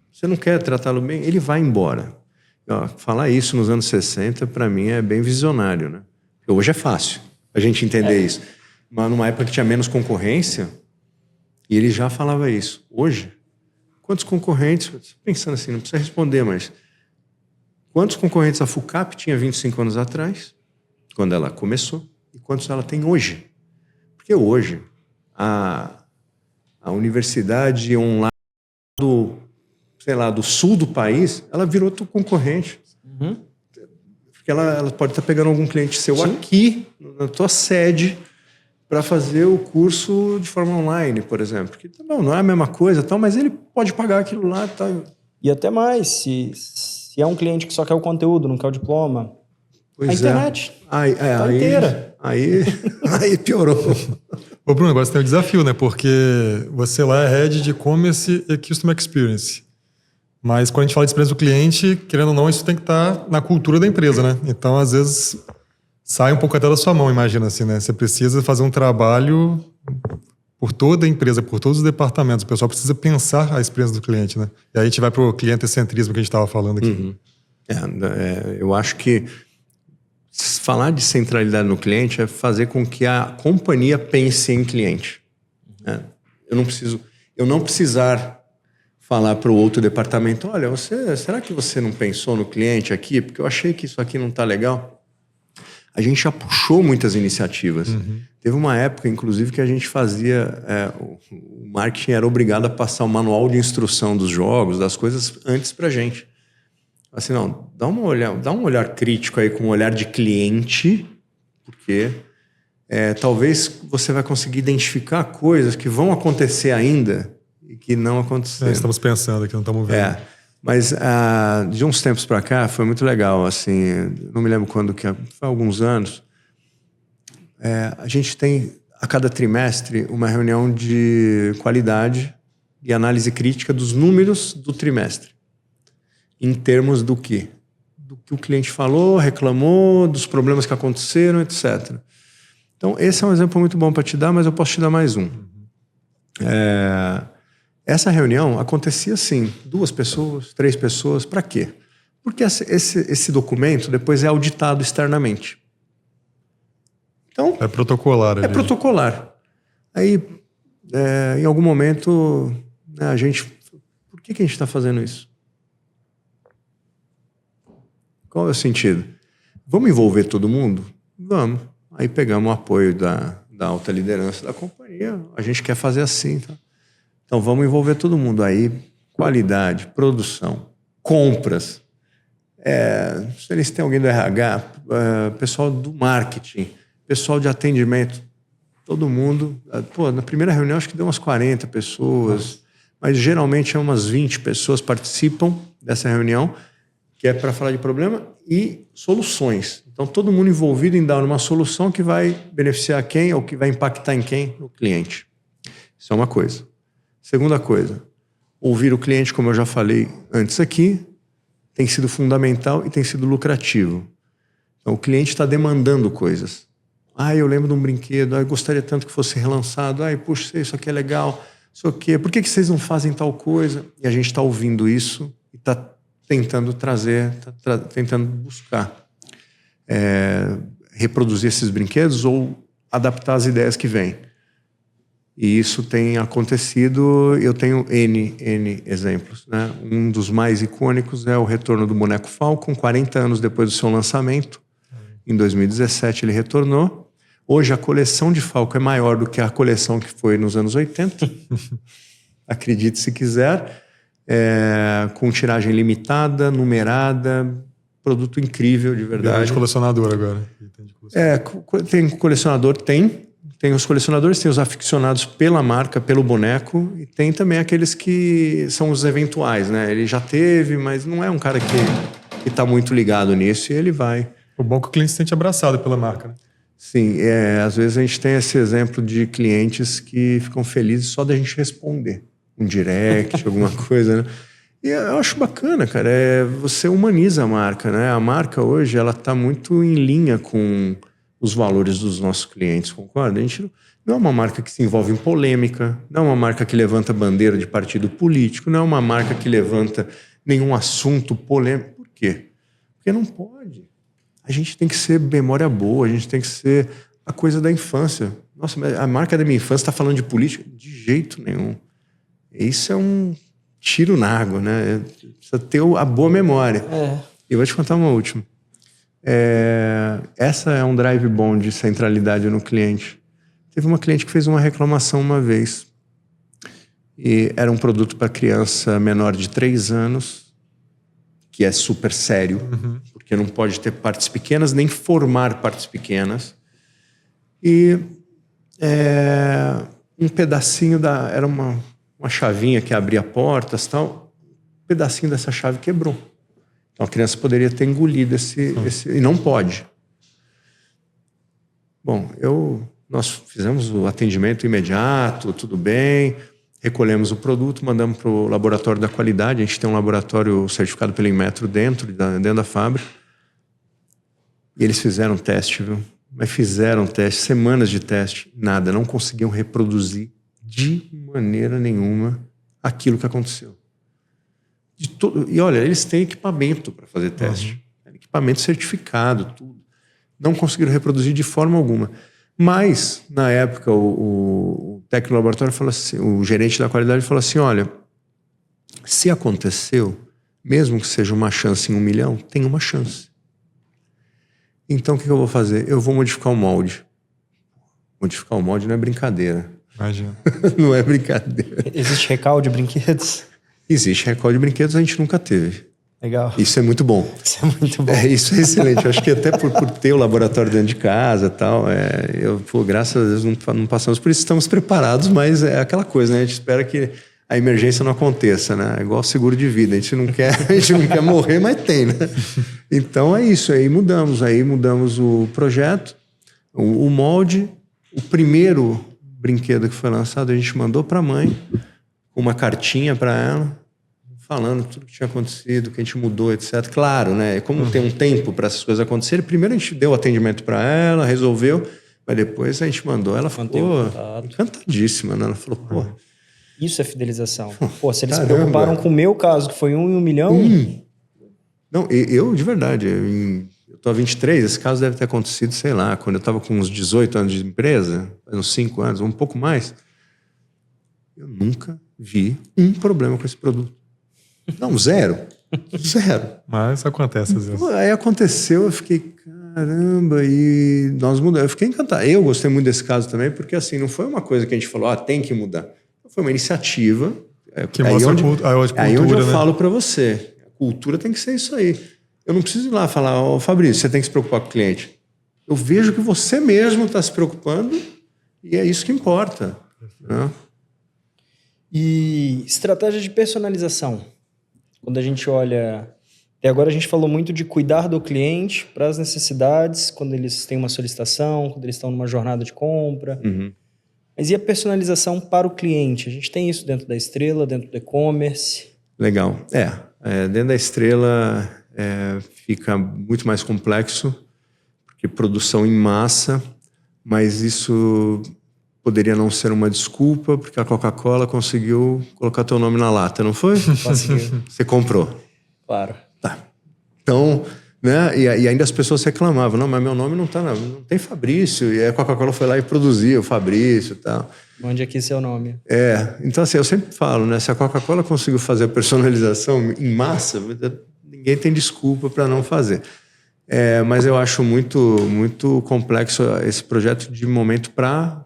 Você não quer tratá-lo bem? Ele vai embora. Falar isso nos anos 60, para mim, é bem visionário, né? Porque hoje é fácil a gente entender isso. Mas numa época que tinha menos concorrência, e ele já falava isso. Hoje, quantos concorrentes... Pensando assim, não precisa responder, mas... Quantos concorrentes a FUCAP tinha 25 anos atrás, quando ela começou, e quantos ela tem hoje? Porque hoje, a universidade online do sul do país, ela virou tua concorrente. Porque ela pode estar pegando algum cliente seu aqui, na tua sede, para fazer o curso de forma online, por exemplo. Porque não é a mesma coisa, tal, mas ele pode pagar aquilo lá. Tal. E até mais, se é um cliente que só quer o conteúdo, não quer o diploma, Pois a internet tá inteira. Aí piorou. Ô Bruno, agora você tem um desafio, né? Porque você lá é Head de E-Commerce e Customer Experience. Mas quando a gente fala de experiência do cliente, querendo ou não, isso tem que estar na cultura da empresa, né? Então, às vezes, sai um pouco até da sua mão, imagina assim, né? Você precisa fazer um trabalho por toda a empresa, por todos os departamentos. O pessoal precisa pensar a experiência do cliente, né? E aí a gente vai para o clientecentrismo que a gente estava falando aqui. Uhum. Eu acho que falar de centralidade no cliente é fazer com que a companhia pense em cliente. Eu não precisar falar para o outro departamento, olha, será que você não pensou no cliente aqui? Porque eu achei que isso aqui não está legal. A gente já puxou muitas iniciativas. Teve uma época, inclusive, que a gente fazia... o marketing era obrigado a passar o manual de instrução dos jogos, das coisas, antes para a gente. Assim, não, dá um olhar crítico aí, com um olhar de cliente, porque talvez você vai conseguir identificar coisas que vão acontecer ainda e que não aconteceram. Estamos pensando aqui, não estamos vendo. Mas de uns tempos para cá foi muito legal, assim, não me lembro quando, foi alguns anos. A gente tem, a cada trimestre, uma reunião de qualidade e análise crítica dos números do trimestre. Em termos do quê? Do que o cliente falou, reclamou, dos problemas que aconteceram, etc. Então, esse é um exemplo muito bom para te dar, mas eu posso te dar mais um. Essa reunião acontecia assim, 2 pessoas, 3 pessoas, para quê? Porque esse documento depois é auditado externamente. Então, é protocolar. É protocolar. Aí, em algum momento, a gente... Por que a gente está fazendo isso? Qual é o sentido? Vamos envolver todo mundo? Vamos. Aí pegamos o apoio da alta liderança da companhia. A gente quer fazer assim. Tá? Então vamos envolver todo mundo. Aí, qualidade, produção, compras. Se eles têm alguém do RH, pessoal do marketing, pessoal de atendimento, todo mundo. Na primeira reunião acho que deu umas 40 pessoas, mas geralmente umas 20 pessoas participam dessa reunião, que é para falar de problema e soluções. Então, todo mundo envolvido em dar uma solução que vai beneficiar quem ou que vai impactar em quem? O cliente. Isso é uma coisa. Segunda coisa, ouvir o cliente, como eu já falei antes aqui, tem sido fundamental e tem sido lucrativo. Então, o cliente está demandando coisas. Eu lembro de um brinquedo, eu gostaria tanto que fosse relançado. Puxa, isso aqui é legal, isso aqui. Por que vocês não fazem tal coisa? E a gente está ouvindo isso e está tentando trazer, tentando buscar reproduzir esses brinquedos ou adaptar as ideias que vêm. E isso tem acontecido, eu tenho N exemplos. Né? Um dos mais icônicos é o retorno do boneco Falcon, 40 anos depois do seu lançamento. Em 2017 ele retornou. Hoje a coleção de Falcon é maior do que a coleção que foi nos anos 80. Acredite se quiser. Com tiragem limitada, numerada, produto incrível, de verdade. Tem de colecionador agora. Tem colecionador, tem os colecionadores, tem os aficionados pela marca, pelo boneco, e tem também aqueles que são os eventuais, né? Ele já teve, mas não é um cara que está muito ligado nisso, e ele vai. O bom é que o cliente se sente abraçado pela marca, né? Sim, às vezes a gente tem esse exemplo de clientes que ficam felizes só da gente responder. Um direct, alguma coisa, né? E eu acho bacana, cara. Você humaniza a marca, né? A marca hoje, ela tá muito em linha com os valores dos nossos clientes, concorda? A gente não é uma marca que se envolve em polêmica, não é uma marca que levanta bandeira de partido político, não é uma marca que levanta nenhum assunto polêmico. Por quê? Porque não pode. A gente tem que ser memória boa, a gente tem que ser a coisa da infância. Nossa, mas a marca da minha infância está falando de política? De jeito nenhum. Isso é um tiro na água, né? Precisa ter a boa memória. E vou te contar uma última. Essa é um drive bom de centralidade no cliente. Teve uma cliente que fez uma reclamação uma vez. E era um produto para criança menor de 3 anos, que é super sério, porque não pode ter partes pequenas, nem formar partes pequenas. E Um pedacinho era uma chavinha que abria portas e tal. Um pedacinho dessa chave quebrou. Então a criança poderia ter engolido e não pode. Bom, nós fizemos o atendimento imediato, tudo bem, recolhemos o produto, mandamos para o laboratório da qualidade. A gente tem um laboratório certificado pela Inmetro dentro da fábrica. E eles fizeram teste, viu? Mas fizeram teste, semanas de teste, nada, não conseguiam reproduzir de maneira nenhuma aquilo que aconteceu. E olha, eles têm equipamento para fazer teste, equipamento certificado, tudo. Não conseguiram reproduzir de forma alguma. Mas, na época, o técnico do laboratório falou assim, o gerente da qualidade falou assim, olha, se aconteceu, mesmo que seja uma chance em 1 milhão, tem uma chance. Então, o que eu vou fazer? Eu vou modificar o molde. Modificar o molde não é brincadeira. Imagina. Não é brincadeira. Existe recalque de brinquedos? Existe recorde de brinquedos, a gente nunca teve. Legal. Isso é muito bom. Isso é muito bom. Isso é excelente. Eu acho que até por ter o laboratório dentro de casa e tal, graças a Deus não passamos por isso, estamos preparados, mas é aquela coisa, né? A gente espera que a emergência não aconteça, né? É igual seguro de vida, a gente não quer morrer, mas tem, né? Então é isso, aí mudamos o projeto, o molde. O primeiro brinquedo que foi lançado, a gente mandou para a mãe, uma cartinha para ela, falando tudo que tinha acontecido, que a gente mudou, etc. Claro, né? Como tem um tempo para essas coisas acontecerem, primeiro a gente deu atendimento para ela, resolveu, mas depois a gente mandou. Ela ficou encantadíssima, né? Ela falou, pô... Isso é fidelização. Pô, se eles se preocuparam com o meu caso, que foi 1 em 1 milhão... Não, eu de verdade, eu tô há 23, esse caso deve ter acontecido, sei lá, quando eu estava com uns 18 anos de empresa, uns 5 anos, um pouco mais. Eu nunca vi um problema com esse produto. Não, zero. Mas acontece às vezes. Aí aconteceu, eu fiquei, caramba, e nós mudamos. Eu fiquei encantado. Eu gostei muito desse caso também, porque assim, não foi uma coisa que a gente falou, tem que mudar. Foi uma iniciativa. Que mostra a cultura, aí onde eu né? falo para você, a cultura tem que ser isso aí. Eu não preciso ir lá falar, Fabrício, você tem que se preocupar com o cliente. Eu vejo que você mesmo está se preocupando e é isso que importa. Né? E estratégia de personalização. Quando a gente olha... Até agora a gente falou muito de cuidar do cliente para as necessidades, quando eles têm uma solicitação, quando eles estão numa jornada de compra. Mas e a personalização para o cliente? A gente tem isso dentro da Estrela, dentro do e-commerce? Legal. Dentro da Estrela fica muito mais complexo, porque produção em massa, mas isso poderia não ser uma desculpa, porque a Coca-Cola conseguiu colocar teu nome na lata, não foi? Conseguiu. Você comprou. Claro. Tá. Então, né? E ainda as pessoas reclamavam, não, mas meu nome não tem Fabrício. E aí a Coca-Cola foi lá e produziu o Fabrício e tal. Onde aqui seu nome? Então assim, eu sempre falo, né? Se a Coca-Cola conseguiu fazer a personalização em massa, ninguém tem desculpa para não fazer. Mas eu acho muito, muito complexo esse projeto de momento para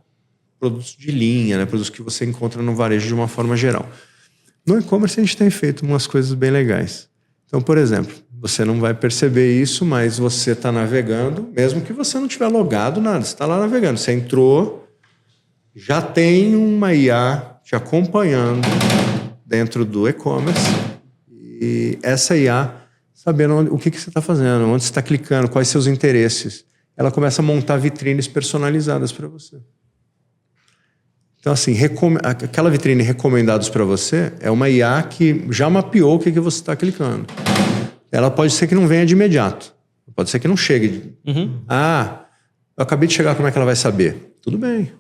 produtos de linha, né? Produtos que você encontra no varejo de uma forma geral. No e-commerce a gente tem feito umas coisas bem legais. Então, por exemplo, você não vai perceber isso, mas você está navegando, mesmo que você não tiver logado nada, você está lá navegando. Você entrou, já tem uma IA te acompanhando dentro do e-commerce e essa IA sabendo o que você está fazendo, onde você está clicando, quais seus interesses. Ela começa a montar vitrines personalizadas para você. Então, assim, aquela vitrine recomendados para você é uma IA que já mapeou o que você está clicando. Ela pode ser que não venha de imediato. Pode ser que não chegue. Eu acabei de chegar, como é que ela vai saber? Tudo bem.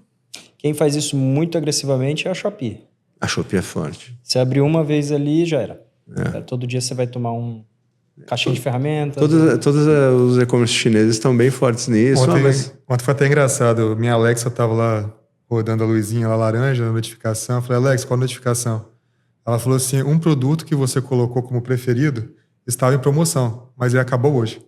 Quem faz isso muito agressivamente é a Shopee. A Shopee é forte. Você abriu uma vez ali, já era. Todo dia você vai tomar um caixinha de ferramentas. Todos os e-commerce chineses estão bem fortes nisso. Ontem foi até engraçado. Minha Alexa estava lá rodando a luzinha lá laranja, a notificação. Eu falei, Alexa, qual a notificação? Ela falou assim, um produto que você colocou como preferido estava em promoção, mas ele acabou hoje.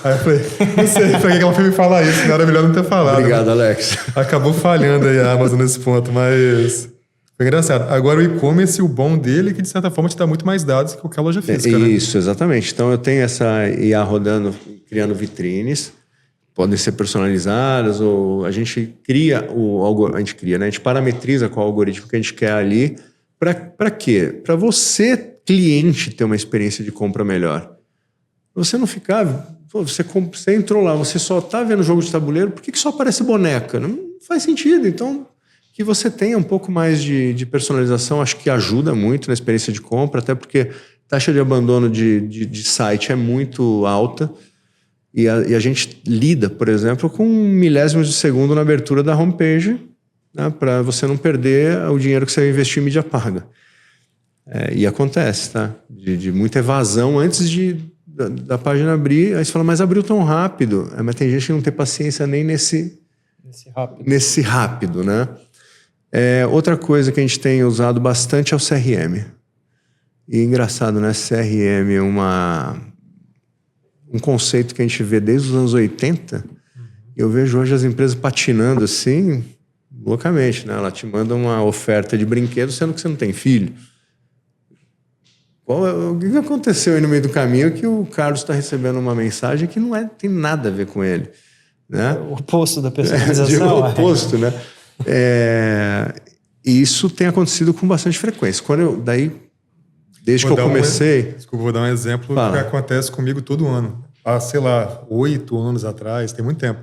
Aí eu falei, não sei pra que ela foi me falar isso, não era melhor não ter falado. Obrigado, Alex. Acabou falhando aí a Amazon nesse ponto, mas foi engraçado. Agora o e-commerce, o bom dele é que de certa forma te dá muito mais dados que qualquer loja física, né? Isso, exatamente. Então eu tenho essa IA rodando, criando vitrines, podem ser personalizadas, ou a gente cria a gente parametriza qual algoritmo que a gente quer ali. Para quê? Para você, cliente, ter uma experiência de compra melhor. Você não ficar... Você entrou lá, você só está vendo jogo de tabuleiro, por que só aparece boneca? Não faz sentido. Então, que você tenha um pouco mais de personalização, acho que ajuda muito na experiência de compra, até porque a taxa de abandono de site é muito alta. E a gente lida, por exemplo, com milésimos de segundo na abertura da homepage, né, para você não perder o dinheiro que você vai investir em mídia paga. E acontece, tá? De muita evasão antes da página abrir. Aí você fala, mas abriu tão rápido. Mas tem gente que não tem paciência nem nesse rápido, né? Outra coisa que a gente tem usado bastante é o CRM. E engraçado, né? CRM é um conceito que a gente vê desde os anos 80. Eu vejo hoje as empresas patinando assim, loucamente, né? Ela te manda uma oferta de brinquedo, sendo que você não tem filho. O que aconteceu aí no meio do caminho que o Carlos está recebendo uma mensagem que não tem nada a ver com ele, né? O oposto da personalização. O oposto, né? E isso tem acontecido com bastante frequência. Desde que eu comecei... Desculpa, vou dar um exemplo que acontece comigo todo ano. Há, sei lá, 8 anos atrás, tem muito tempo.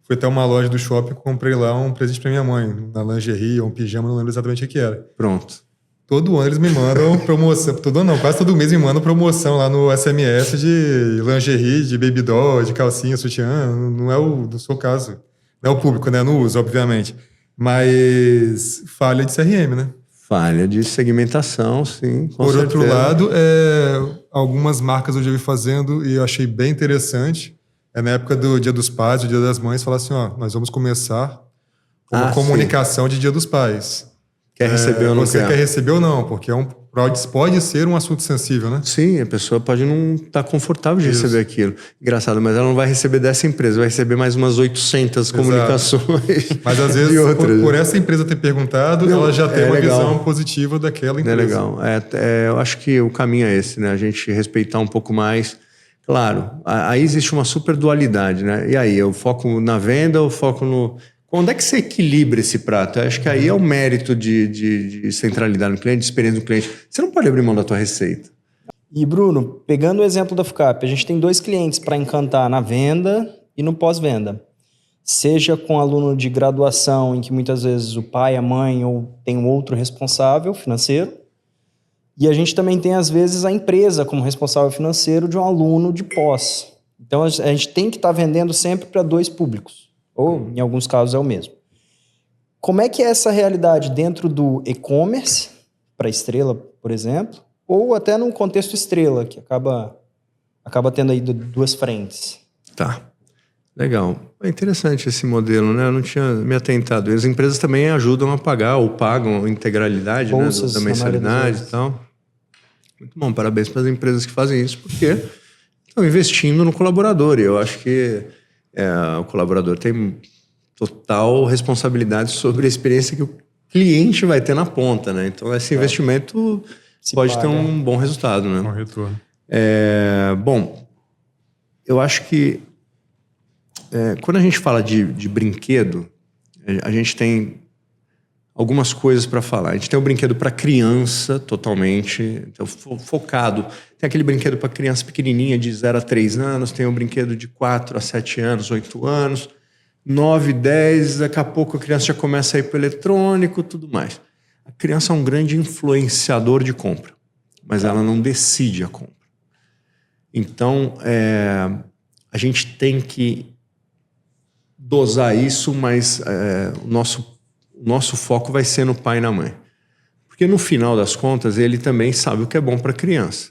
Fui até uma loja do shopping e comprei lá um presente para minha mãe, uma lingerie ou um pijama, não lembro exatamente o que era. Pronto. Todo ano eles me mandam promoção, todo ano não, quase todo mês me mandam promoção lá no SMS de lingerie, de baby doll, de calcinha, sutiã. Não é o seu caso. Não é o público, né? Não uso, obviamente. Mas falha de CRM, né? Falha de segmentação, sim. Por outro lado, algumas marcas eu já vi fazendo e eu achei bem interessante. Na época do Dia dos Pais, do Dia das Mães, falar assim, nós vamos começar uma comunicação de Dia dos Pais. Quer receber ou não você quer receber ou não, porque pode ser um assunto sensível, né? Sim, a pessoa pode não estar confortável de receber aquilo. Engraçado, mas ela não vai receber dessa empresa, vai receber mais umas 800 comunicações. Mas às vezes, por essa empresa ter perguntado, ela já tem uma visão positiva daquela empresa. É legal. Eu acho que o caminho é esse, né? A gente respeitar um pouco mais. Claro, aí existe uma super dualidade, né? E aí, eu foco na venda ou foco no... Onde é que você equilibra esse prato? Eu acho que aí é o mérito de centralidade no cliente, de experiência do cliente. Você não pode abrir mão da tua receita. E, Bruno, pegando o exemplo da FUCAP, a gente tem 2 clientes para encantar na venda e no pós-venda. Seja com aluno de graduação, em que muitas vezes o pai, a mãe ou tem um outro responsável financeiro. E a gente também tem, às vezes, a empresa como responsável financeiro de um aluno de pós. Então, a gente tem que estar vendendo sempre para 2 públicos. Ou, em alguns casos, é o mesmo. Como é que é essa realidade dentro do e-commerce, para Estrela, por exemplo, ou até num contexto Estrela, que acaba tendo aí 2 frentes? Tá. Legal. É interessante esse modelo, né? Eu não tinha me atentado. As empresas também ajudam a pagar ou pagam a integralidade, né, da mensalidade e tal. Muito bom. Parabéns para as empresas que fazem isso, porque estão investindo no colaborador. E eu acho que o colaborador tem total responsabilidade sobre a experiência que o cliente vai ter na ponta, né? Então, esse investimento pode ter um bom resultado, né? Bom retorno. Bom, eu acho que quando a gente fala de brinquedo, a gente tem algumas coisas para falar. A gente tem o brinquedo para criança, totalmente, então, focado. Tem aquele brinquedo para criança pequenininha, de 0 a 3 anos. Tem o brinquedo de 4 a 7 anos, 8 anos. 9, 10, daqui a pouco a criança já começa a ir para o eletrônico, tudo mais. A criança é um grande influenciador de compra, mas ela não decide a compra. Então, a gente tem que dosar isso, mas o nosso foco vai ser no pai e na mãe. Porque no final das contas, ele também sabe o que é bom para a criança.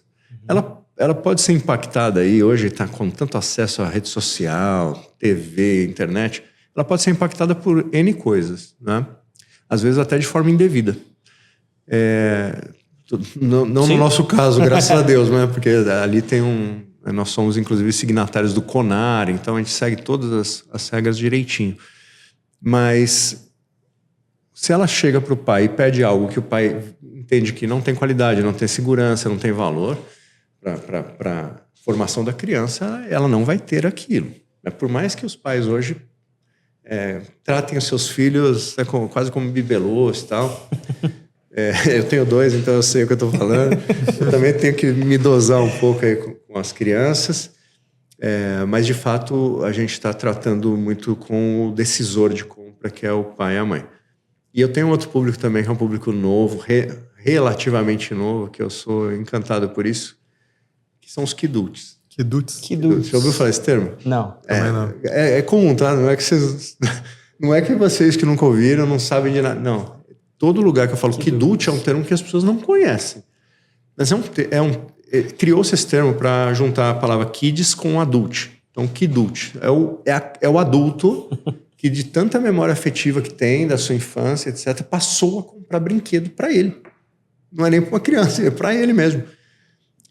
Ela pode ser impactada aí, hoje está com tanto acesso à rede social, TV, internet, ela pode ser impactada por N coisas, né? Às vezes até de forma indevida. Não no nosso caso, graças a Deus, né? Porque ali tem nós somos inclusive signatários do CONAR, então a gente segue todas as regras direitinho. Mas se ela chega para o pai e pede algo que o pai entende que não tem qualidade, não tem segurança, não tem valor para a formação da criança, ela não vai ter aquilo. Por mais que os pais hoje tratem os seus filhos quase como bibelôs e tal. Eu tenho 2, então eu sei o que eu estou falando. Eu também tenho que me dosar um pouco aí com as crianças. Mas, de fato, a gente está tratando muito com o decisor de compra, que é o pai e a mãe. E eu tenho outro público também, que é um público novo, relativamente novo, que eu sou encantado por isso, que são os Kidults. Kidults. Já ouviu falar esse termo? Não. Também não. É comum, tá? Não é que vocês que nunca ouviram não sabem de nada. Não. Todo lugar que eu falo Kidult é um termo que as pessoas não conhecem. Mas criou-se esse termo para juntar a palavra kids com adult. Então, Kidult é o adulto que, de tanta memória afetiva que tem da sua infância, etc., passou a comprar brinquedo para ele. Não é nem para uma criança, é para ele mesmo.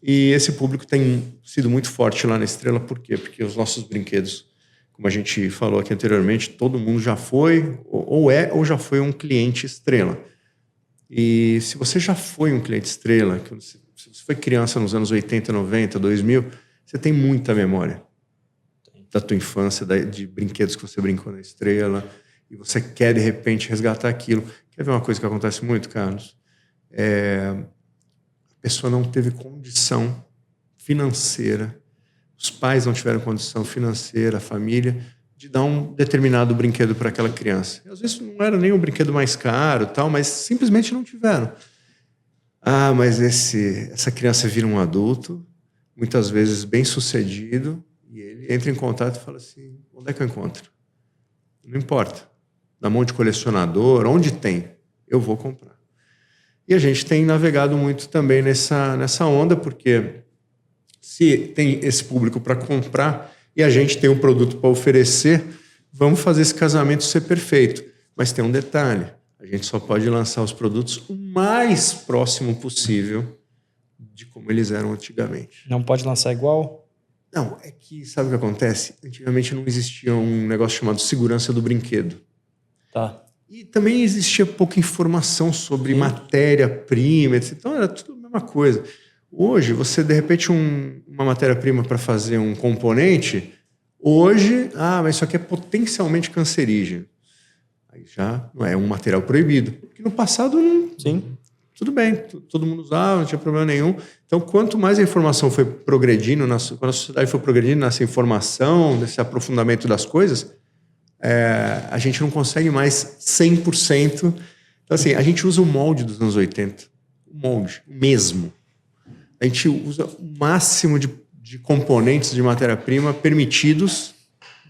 E esse público tem sido muito forte lá na Estrela. Por quê? Porque os nossos brinquedos, como a gente falou aqui anteriormente, todo mundo já foi, ou já foi um cliente Estrela. E se você já foi um cliente Estrela, se você foi criança nos anos 80, 90, 2000, você tem muita memória da tua infância, de brinquedos que você brincou na Estrela, e você quer, de repente, resgatar aquilo. Quer ver uma coisa que acontece muito, Carlos? A pessoa não teve condição financeira, os pais não tiveram condição financeira, a família, de dar um determinado brinquedo para aquela criança. E, às vezes não era nem o brinquedo mais caro, tal, mas simplesmente não tiveram. Mas essa criança vira um adulto, muitas vezes bem-sucedido, e ele entra em contato e fala assim, onde é que eu encontro? Não importa. Na mão de colecionador, onde tem, eu vou comprar. E a gente tem navegado muito também nessa onda, porque se tem esse público para comprar e a gente tem um produto para oferecer, vamos fazer esse casamento ser perfeito. Mas tem um detalhe, a gente só pode lançar os produtos o mais próximo possível de como eles eram antigamente. Não pode lançar igual? Não, é que sabe o que acontece? Antigamente não existia um negócio chamado segurança do brinquedo. Tá. E também existia pouca informação sobre matéria-prima, etc. Então era tudo a mesma coisa. Hoje, você, de repente, uma matéria-prima para fazer um componente, hoje, mas isso aqui é potencialmente cancerígeno. Aí já não é um material proibido. Porque no passado, Sim. Tudo bem, todo mundo usava, não tinha problema nenhum. Então, quanto mais a informação foi progredindo, quando a sociedade foi progredindo nessa informação, nesse aprofundamento das coisas, a gente não consegue mais 100%. Então, assim, a gente usa o molde dos anos 80. O molde, mesmo. A gente usa o máximo de componentes de matéria-prima permitidos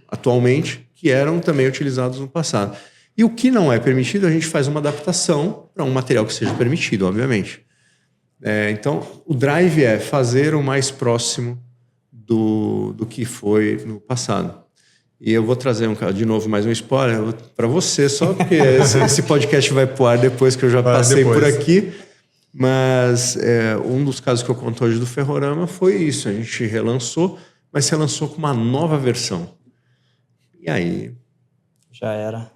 atualmente, que eram também utilizados no passado. E o que não é permitido, a gente faz uma adaptação para um material que seja permitido, obviamente. Então, o drive é fazer o mais próximo do que foi no passado. E eu vou trazer de novo mais um spoiler para você, só porque esse podcast vai pro ar depois que eu já passei por aqui. Mas um dos casos que eu conto hoje do Ferrorama foi isso. A gente relançou, mas relançou com uma nova versão. E aí... Já era.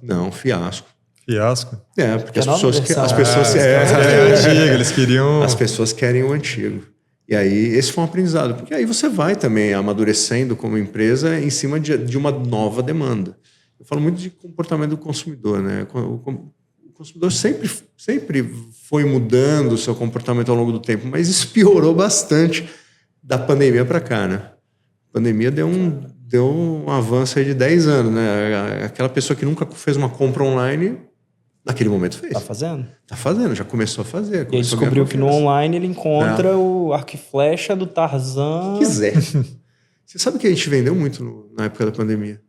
Não, fiasco. Fiasco? Porque as pessoas eles queriam... As pessoas querem o antigo. E aí, esse foi um aprendizado. Porque aí você vai também amadurecendo como empresa em cima de uma nova demanda. Eu falo muito de comportamento do consumidor, né? O consumidor sempre foi mudando o seu comportamento ao longo do tempo, mas isso piorou bastante da pandemia para cá, né? A pandemia deu um avanço aí de 10 anos, né? Aquela pessoa que nunca fez uma compra online, naquele momento fez. Tá fazendo? Tá fazendo, já começou a fazer. E ele descobriu que no online ele encontra o arco e flecha do Tarzan. Se quiser. Você sabe que a gente vendeu muito na época da pandemia?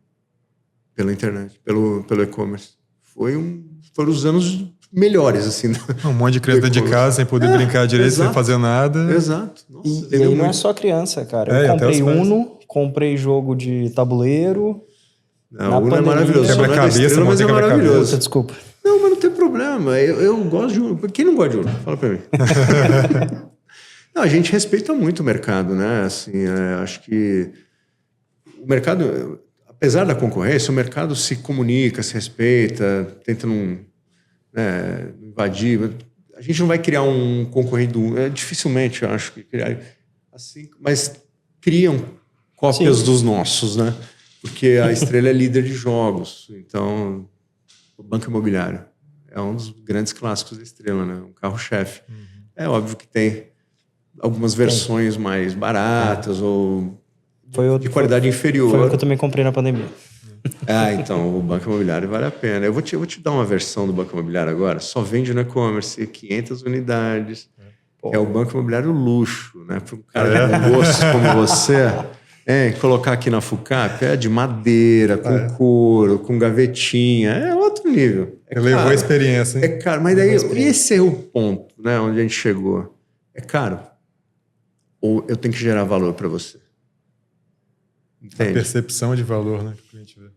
Pela internet, pelo e-commerce. Foram os anos melhores, assim. Um monte de criança de casa sem poder brincar direito, sem fazer nada. Exato. Nossa, E aí não é só criança, cara. Eu comprei Uno, comprei jogo de tabuleiro. Não, o Uno é maravilhoso. Quebra-cabeça, mas é maravilhoso. Desculpa. Não, mas não tem problema. Eu gosto de Uno. Quem não gosta de Uno? Fala pra mim. Não, a gente respeita muito o mercado, né? Assim, acho que o mercado, apesar da concorrência, o mercado se comunica, se respeita, tenta não invadir. A gente não vai criar um concorrente do Uno. Dificilmente, eu acho que criar assim, mas criam cópias dos nossos, né? Porque a Estrela é líder de jogos. Então, o Banco Imobiliário é um dos grandes clássicos da Estrela, né? Um carro-chefe. É óbvio que tem algumas versões mais baratas ou de qualidade inferior. Foi o que eu também comprei na pandemia. Então, o Banco Imobiliário vale a pena. Eu vou te dar uma versão do Banco Imobiliário agora. Só vende no e-commerce 500 unidades. É o Banco Imobiliário luxo, né? Para um cara com gosto como você... colocar aqui na FUCAP é de madeira, com couro, com gavetinha, é outro nível. Levou a experiência, hein? É caro, mas daí esse é o ponto, né, onde a gente chegou. É caro? Ou eu tenho que gerar valor para você? Entende? A percepção de valor, né, que o cliente vê.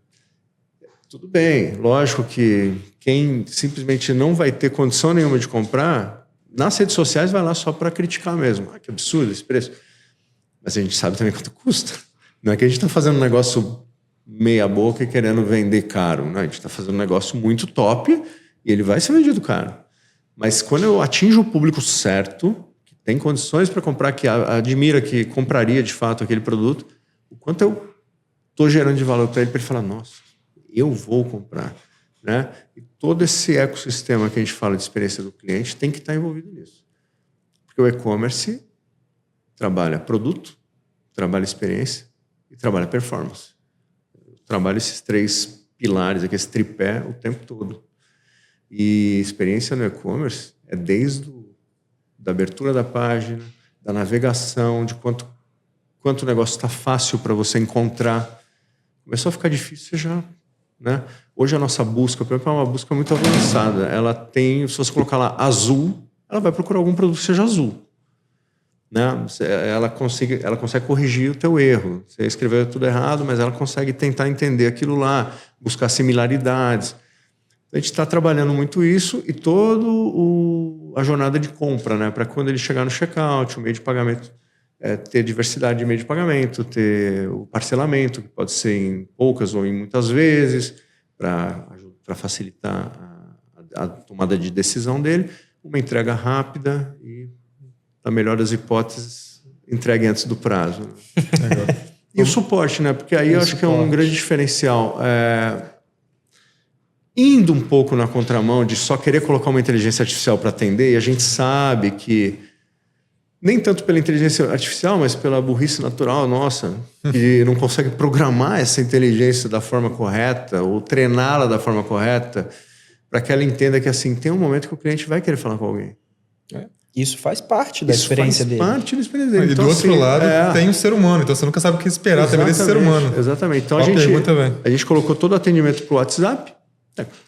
Tudo bem, lógico que quem simplesmente não vai ter condição nenhuma de comprar, nas redes sociais vai lá só para criticar mesmo. Que absurdo esse preço. Mas a gente sabe também quanto custa. Não é que a gente está fazendo um negócio meia boca e querendo vender caro. Não, a gente está fazendo um negócio muito top e ele vai ser vendido caro. Mas quando eu atinjo o público certo, que tem condições para comprar, que admira, que compraria de fato aquele produto, o quanto eu estou gerando de valor para ele falar, nossa, eu vou comprar. Né? E todo esse ecossistema que a gente fala de experiência do cliente tem que estar envolvido nisso. Porque o e-commerce trabalha produto, trabalha experiência e trabalha performance. Trabalha esses 3 pilares, aqui, esse tripé, o tempo todo. E experiência no e-commerce é desde da abertura da página, da navegação, de quanto o negócio está fácil para você encontrar. Começou a ficar difícil, você já... Né? Hoje a nossa busca, por exemplo, é uma busca muito avançada. Ela tem, se você colocar lá azul, ela vai procurar algum produto que seja azul. Né? Ela consegue corrigir o teu erro. Você escreveu tudo errado, mas ela consegue tentar entender aquilo lá, buscar similaridades. A gente está trabalhando muito isso e toda a jornada de compra, né? Para quando ele chegar no checkout, o meio de pagamento, ter diversidade de meio de pagamento, ter o parcelamento, que pode ser em poucas ou em muitas vezes, para facilitar a tomada de decisão dele, uma entrega rápida e, na melhor das hipóteses, entregue antes do prazo. E o suporte, né? Porque aí eu acho que é um grande diferencial. Indo um pouco na contramão de só querer colocar uma inteligência artificial para atender, e a gente sabe que, nem tanto pela inteligência artificial, mas pela burrice natural nossa, que não consegue programar essa inteligência da forma correta, ou treiná-la da forma correta, para que ela entenda que assim, tem um momento que o cliente vai querer falar com alguém. Isso faz parte da experiência dele. Isso faz parte da experiência dele. E então, do outro lado tem um ser humano, então você nunca sabe o que esperar também desse ser humano. Exatamente. Então a gente colocou todo o atendimento para o WhatsApp.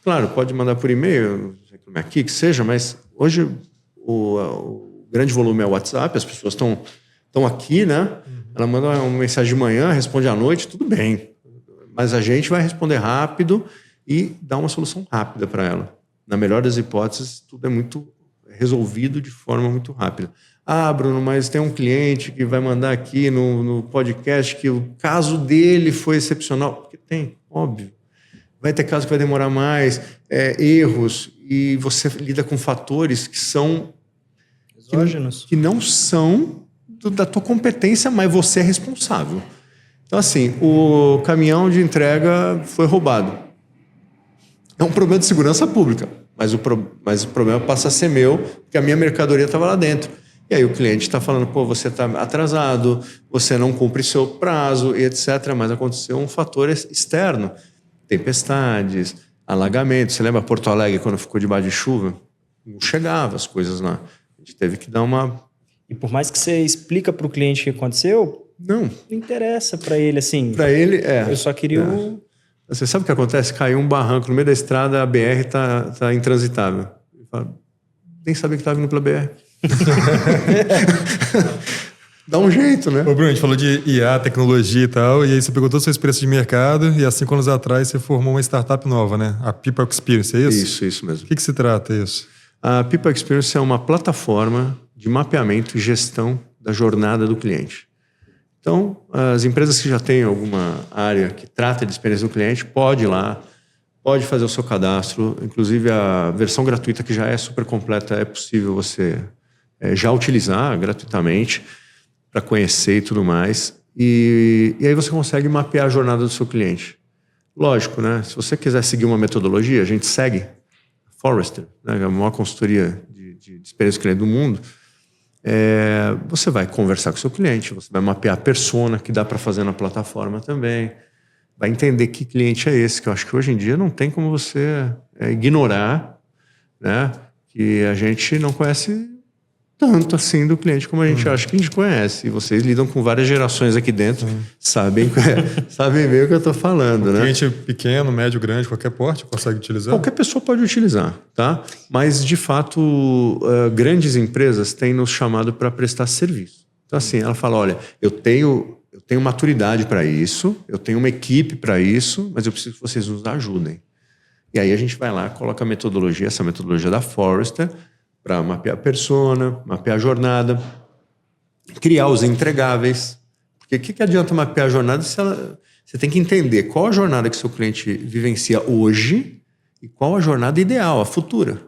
Claro, pode mandar por e-mail, aqui que seja, mas hoje o grande volume é o WhatsApp, as pessoas estão aqui, né? Ela manda uma mensagem de manhã, responde à noite, tudo bem. Mas a gente vai responder rápido e dar uma solução rápida para ela. Na melhor das hipóteses, tudo é muito resolvido de forma muito rápida. Bruno, mas tem um cliente que vai mandar aqui no podcast que o caso dele foi excepcional. Porque tem, óbvio. Vai ter caso que vai demorar mais, erros, e você lida com fatores que são exógenos, que não são da tua competência, mas você é responsável. Então, assim, o caminhão de entrega foi roubado. É um problema de segurança pública, mas o problema passa a ser meu, porque a minha mercadoria estava lá dentro. E aí o cliente está falando, você está atrasado, você não cumpre seu prazo, e etc. Mas aconteceu um fator externo. Tempestades, alagamentos. Você lembra Porto Alegre, quando ficou debaixo de chuva? Não chegava as coisas lá. A gente teve que dar uma... E por mais que você explica para o cliente o que aconteceu, não interessa para ele, assim. Para ele, eu só queria Você sabe o que acontece? Caiu um barranco no meio da estrada, a BR está intransitável. Nem sabia que estava vindo pela BR. Dá um jeito, né? Ô Bruno, a gente falou de IA, tecnologia e tal, e aí você pegou toda a sua experiência de mercado e há 5 anos atrás você formou uma startup nova, né? A People Experience, é isso? Isso mesmo. O que se trata isso? A People Experience é uma plataforma de mapeamento e gestão da jornada do cliente. Então, as empresas que já têm alguma área que trata de experiência do cliente, pode ir lá, pode fazer o seu cadastro, inclusive a versão gratuita que já é super completa, é possível você já utilizar gratuitamente, para conhecer e tudo mais. E aí você consegue mapear a jornada do seu cliente. Lógico, né? Se você quiser seguir uma metodologia, a gente segue Forrester, né? A maior consultoria de experiência do cliente do mundo. Você vai conversar com o seu cliente, você vai mapear a persona, que dá para fazer na plataforma também. Vai entender que cliente é esse, que eu acho que hoje em dia não tem como você ignorar, né? Que a gente não conhece tanto assim do cliente como a gente acha que a gente conhece. E vocês lidam com várias gerações aqui dentro, sabem bem o que eu estou falando, né? Cliente pequeno, médio, grande, qualquer porte consegue utilizar? Qualquer pessoa pode utilizar, tá? Mas, de fato, grandes empresas têm nos chamado para prestar serviço. Então, assim, ela fala, olha, eu tenho maturidade para isso, eu tenho uma equipe para isso, mas eu preciso que vocês nos ajudem. E aí a gente vai lá, coloca a metodologia, essa metodologia da Forrester, para mapear a persona, mapear a jornada, criar os entregáveis. Porque o que adianta mapear a jornada se você tem que entender qual a jornada que seu cliente vivencia hoje e qual a jornada ideal, a futura.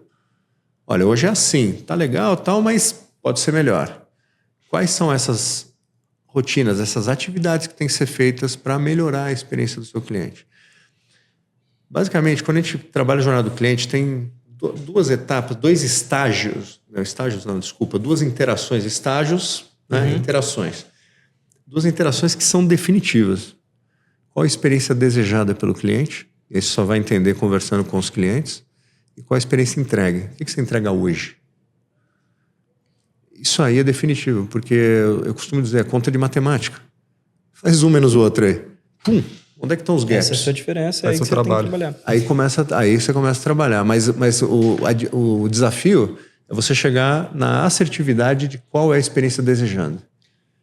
Olha, hoje é assim, tá legal, tal, mas pode ser melhor. Quais são essas rotinas, essas atividades que têm que ser feitas para melhorar a experiência do seu cliente? Basicamente, quando a gente trabalha a jornada do cliente, tem duas etapas, dois estágios, duas interações, estágios, né, interações. Duas interações que são definitivas. Qual a experiência desejada pelo cliente? Esse só vai entender conversando com os clientes. E qual a experiência entregue? O que você entrega hoje? Isso aí é definitivo, porque eu costumo dizer, é conta de matemática. Faz um menos o outro aí. Pum! Onde é que estão os gaps? Essa é a sua diferença, é aí que você tem que trabalhar. Aí você começa a trabalhar. Mas o desafio é você chegar na assertividade de qual é a experiência desejada.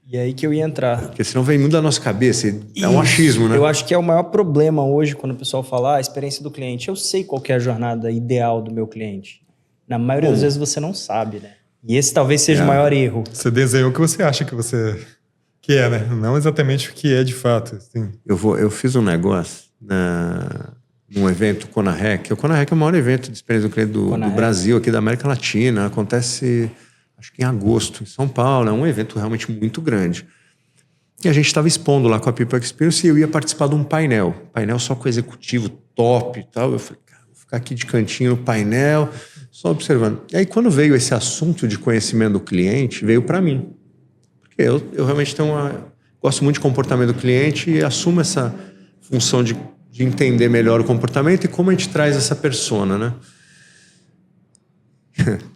E é aí que eu ia entrar. Porque senão vem muito da nossa cabeça. É um achismo, né? Eu acho que é o maior problema hoje quando o pessoal fala a experiência do cliente. Eu sei qual que é a jornada ideal do meu cliente. Na maioria das vezes você não sabe, né? E esse talvez seja o maior erro. Você desenhou o que você acha que é, né? Não exatamente o que é de fato. Assim. Eu fiz um negócio num evento CONAREC. O CONAREC é o maior evento de experiência do cliente do Brasil, aqui da América Latina. Acontece, acho que em agosto, em São Paulo. É um evento realmente muito grande. E a gente estava expondo lá com a People Experience e eu ia participar de um painel. Painel só com executivo top e tal. Eu falei, cara, vou ficar aqui de cantinho no painel, só observando. E aí, quando veio esse assunto de conhecimento do cliente, veio para mim. Porque eu realmente gosto muito de comportamento do cliente e assumo essa função de entender melhor o comportamento e como a gente traz essa persona, né?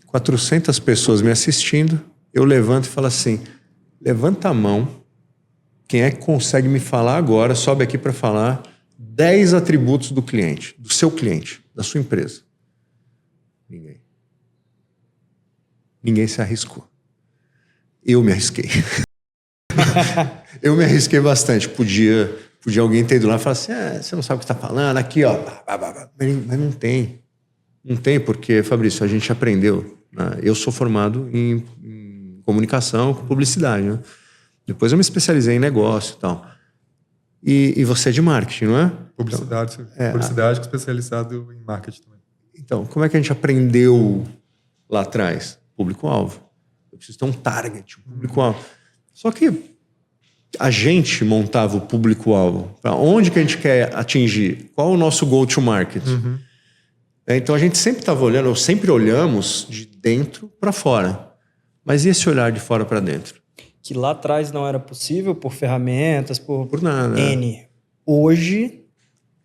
400 pessoas me assistindo, eu levanto e falo assim, levanta a mão, quem é que consegue me falar agora, sobe aqui para falar 10 atributos do cliente, do seu cliente, da sua empresa. Ninguém se arriscou. Eu me arrisquei. Eu me arrisquei bastante. Podia alguém ter ido lá e falar assim, você não sabe o que está falando, aqui, ó. Mas não tem. Não tem, porque, Fabrício, a gente aprendeu. Né? Eu sou formado em comunicação, com publicidade. Né? Depois eu me especializei em negócio e tal. E você é de marketing, não é? Publicidade, publicidade especializado em marketing também. Então, como é que a gente aprendeu lá atrás? Público-alvo. Eu preciso ter um target, um público-alvo. Só que a gente montava o público-alvo. Para onde que a gente quer atingir? Qual o nosso go-to-market? Então, a gente sempre estava olhando, ou sempre olhamos de dentro para fora. Mas e esse olhar de fora para dentro? Que lá atrás não era possível por ferramentas, por nada. N. Hoje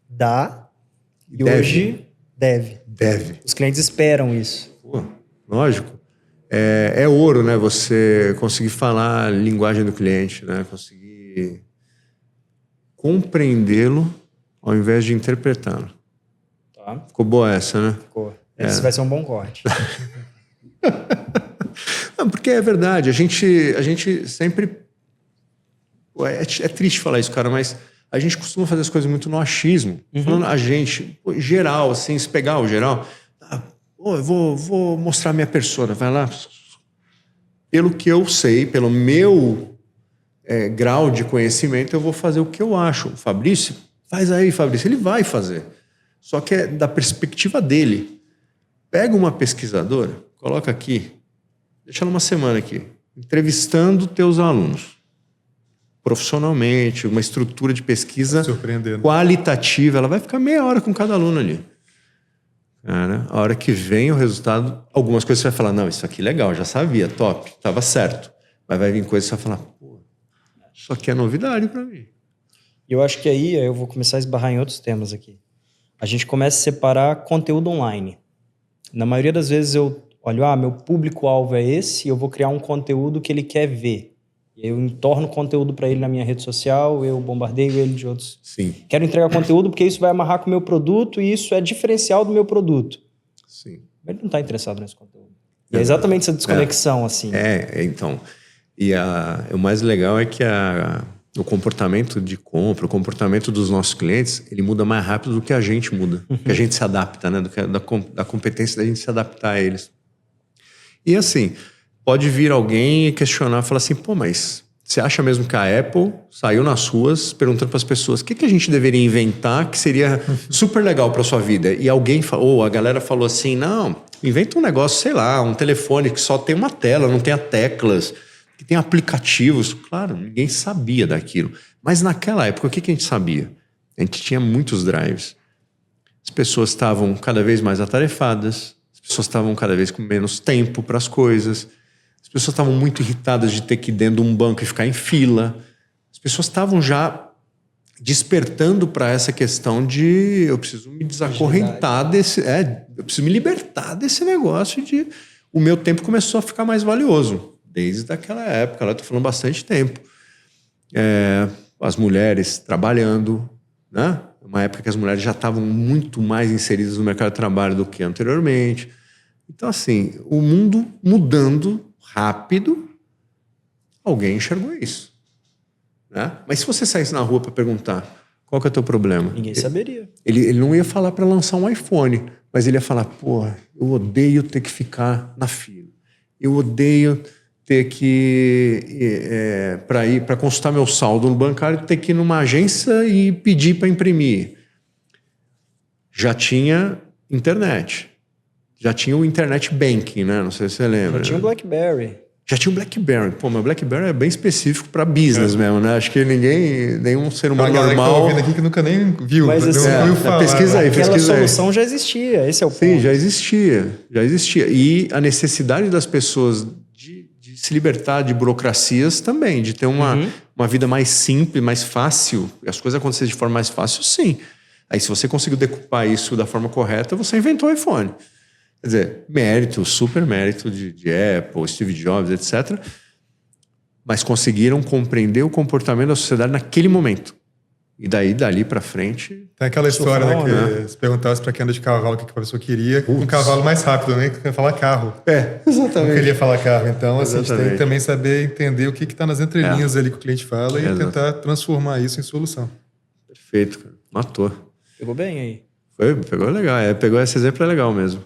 dá e hoje deve. Os clientes esperam isso. Pô, lógico. É ouro, né? Você conseguir falar a linguagem do cliente, né? Conseguir compreendelo ao invés de interpretá-lo. Tá. Ficou boa essa, né? Ficou. Esse vai ser um bom corte. Não, porque é verdade. A gente sempre... É triste falar isso, cara, mas a gente costuma fazer as coisas muito no achismo. Falando a gente, geral, assim, se pegar o geral... eu vou mostrar minha persona, vai lá. Pelo que eu sei, pelo meu grau de conhecimento, eu vou fazer o que eu acho. Fabrício, faz aí, Fabrício. Ele vai fazer. Só que é da perspectiva dele. Pega uma pesquisadora, coloca aqui, deixa ela uma semana aqui, entrevistando teus alunos. profissionalmente, uma estrutura de pesquisa Surpreendendo. qualitativa, ela vai ficar meia hora com cada aluno ali. Cara, a hora que vem o resultado, algumas coisas você vai falar, não, isso aqui é legal, já sabia, top, estava certo. Mas vai vir coisas que você vai falar, pô, isso aqui é novidade para mim. E eu acho que aí eu vou começar a esbarrar em outros temas aqui. A gente começa a separar conteúdo online. Na maioria das vezes eu olho, meu público-alvo é esse, eu vou criar um conteúdo que ele quer ver. Eu entorno conteúdo para ele na minha rede social, eu bombardeio ele de outros. Sim. Quero entregar conteúdo porque isso vai amarrar com o meu produto e isso é diferencial do meu produto. Sim. Mas ele não está interessado nesse conteúdo. E é exatamente essa desconexão, assim. Então. E o mais legal é que o comportamento de compra, o comportamento dos nossos clientes, ele muda mais rápido do que a gente muda. Que a gente se adapta, né? Da competência da gente se adaptar a eles. E assim, pode vir alguém e questionar, falar assim, pô, mas você acha mesmo que a Apple saiu nas ruas perguntando para as pessoas o que a gente deveria inventar que seria super legal para sua vida? E a galera falou assim, não, inventa um negócio, sei lá, um telefone que só tem uma tela, não tenha teclas, que tem aplicativos. Claro, ninguém sabia daquilo. Mas naquela época, o que a gente sabia? A gente tinha muitos drives. As pessoas estavam cada vez mais atarefadas, as pessoas estavam cada vez com menos tempo para as coisas, as pessoas estavam muito irritadas de ter que ir dentro de um banco e ficar em fila. As pessoas estavam já despertando para essa questão de eu preciso me desacorrentar desse... eu preciso me libertar desse negócio de... O meu tempo começou a ficar mais valioso. Desde aquela época, eu estou falando bastante tempo. As mulheres trabalhando, né? Uma época que as mulheres já estavam muito mais inseridas no mercado de trabalho do que anteriormente. Então, assim, o mundo mudando rápido, alguém enxergou isso. Né? Mas se você saísse na rua para perguntar qual que é o teu problema? Ninguém saberia. Ele não ia falar para lançar um iPhone, mas ele ia falar, pô, eu odeio ter que ficar na fila. Eu odeio ter que para consultar meu saldo no bancário, ter que ir numa agência e pedir para imprimir. Já tinha internet. Já tinha o internet banking, né? Não sei se você lembra. Já tinha o BlackBerry. Já tinha o BlackBerry. Pô, mas o BlackBerry é bem específico para business mesmo, né? Acho que nenhum ser humano normal... Tá ouvindo aqui que nunca nem viu. Mas assim, não ouviu falar. Pesquisa aí, aquela pesquisa solução já existia, esse é o ponto. Sim, já existia. E a necessidade das pessoas de se libertar de burocracias também, de ter uma vida mais simples, mais fácil, as coisas acontecerem de forma mais fácil, sim. Aí se você conseguiu decupar isso da forma correta, você inventou o iPhone. Quer dizer, mérito, super mérito de Apple, Steve Jobs, etc. Mas conseguiram compreender o comportamento da sociedade naquele momento. E dali para frente... Tem aquela história, né? Que se perguntasse para quem anda de cavalo o que a pessoa queria, um cavalo mais rápido, né? Que ia falar carro. Exatamente. Não queria falar carro. Então, assim, a gente tem Exatamente. que também saber entender o que está nas entrelinhas ali que o cliente fala e tentar transformar isso em solução. Perfeito, cara. Matou. Pegou bem aí. Pegou legal. Pegou esse exemplo, é legal mesmo.